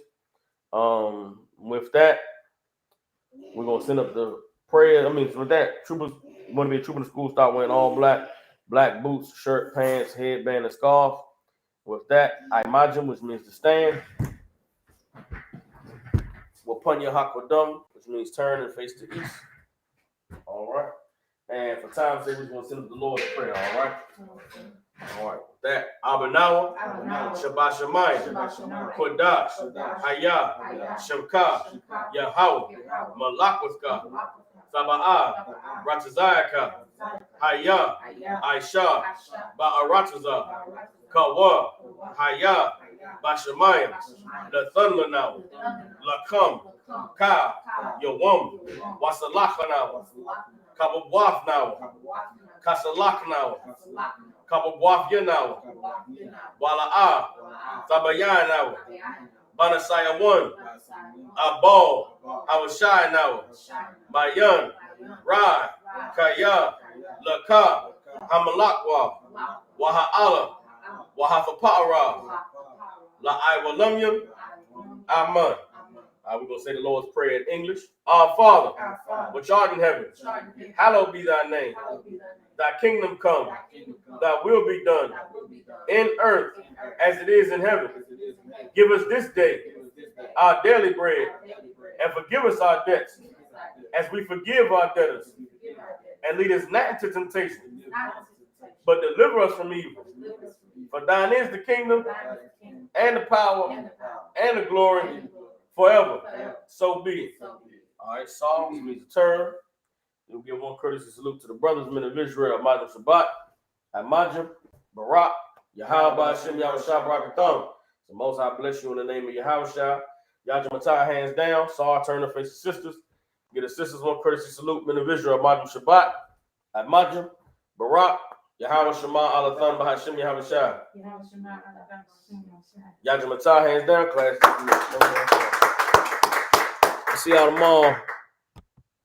With that, we're going to send up the prayer. With that, troopers want to be a trooper in the school, start wearing all black boots, shirt, pants, headband, and scarf. With that, I imagine, which means to stand. Wapunya Hakwadum, which means turn and face to east. All right. And for time's sake, we're going to send up the Lord's Prayer. All right. All right. With that, Abanawa, Shabbat Shemayim, Kodash, Hayah, Shemka, Yahweh, Malakwaka, Saba'ah, Ratazayaka, Hayah, Aisha, Ba'arataza, Kawa, Hayah, Bashamayim, Lathanlanaw, Lakam, Ka, Yawam, Wasalachanaw, Kababwafnaw, Kasalachnaw, Kababwafyanaw, Wala'a, Sabayanaw, Banasaya 1, Abal, Awashai now, Mayan, Ra, Kaya, Laka, Hamalakwa, Waha'ala, Wahafapara, La'aiwalamyam, Amen. We're going to say the Lord's Prayer in English. Our Father, which art in heaven, hallowed be thy name. Thy kingdom come, thy will be done in earth as it is in heaven. Give us this day our daily bread, and forgive us our debts as we forgive our debtors. And lead us not into temptation, but deliver us from evil. For thine is the kingdom, and the power, and the glory, forever. So be it. All right, Psalms means a turn. We'll give one courtesy salute to the brothers, men of Israel, Madam Shabbat, Amajim, Barak, Yahweh, Hashem, Yahweh, Barakatham. So most I bless you in the name of Yahweh. Yajim Matai, hands down. Saw turn to face the sisters. Get the sisters one courtesy salute, men of Israel, Madam Shabbat, Amajim, Barak, Yahweh, Shema, Alatham, Bahashim, Yahweh. Yajim Matai, hands down, class. See y'all tomorrow.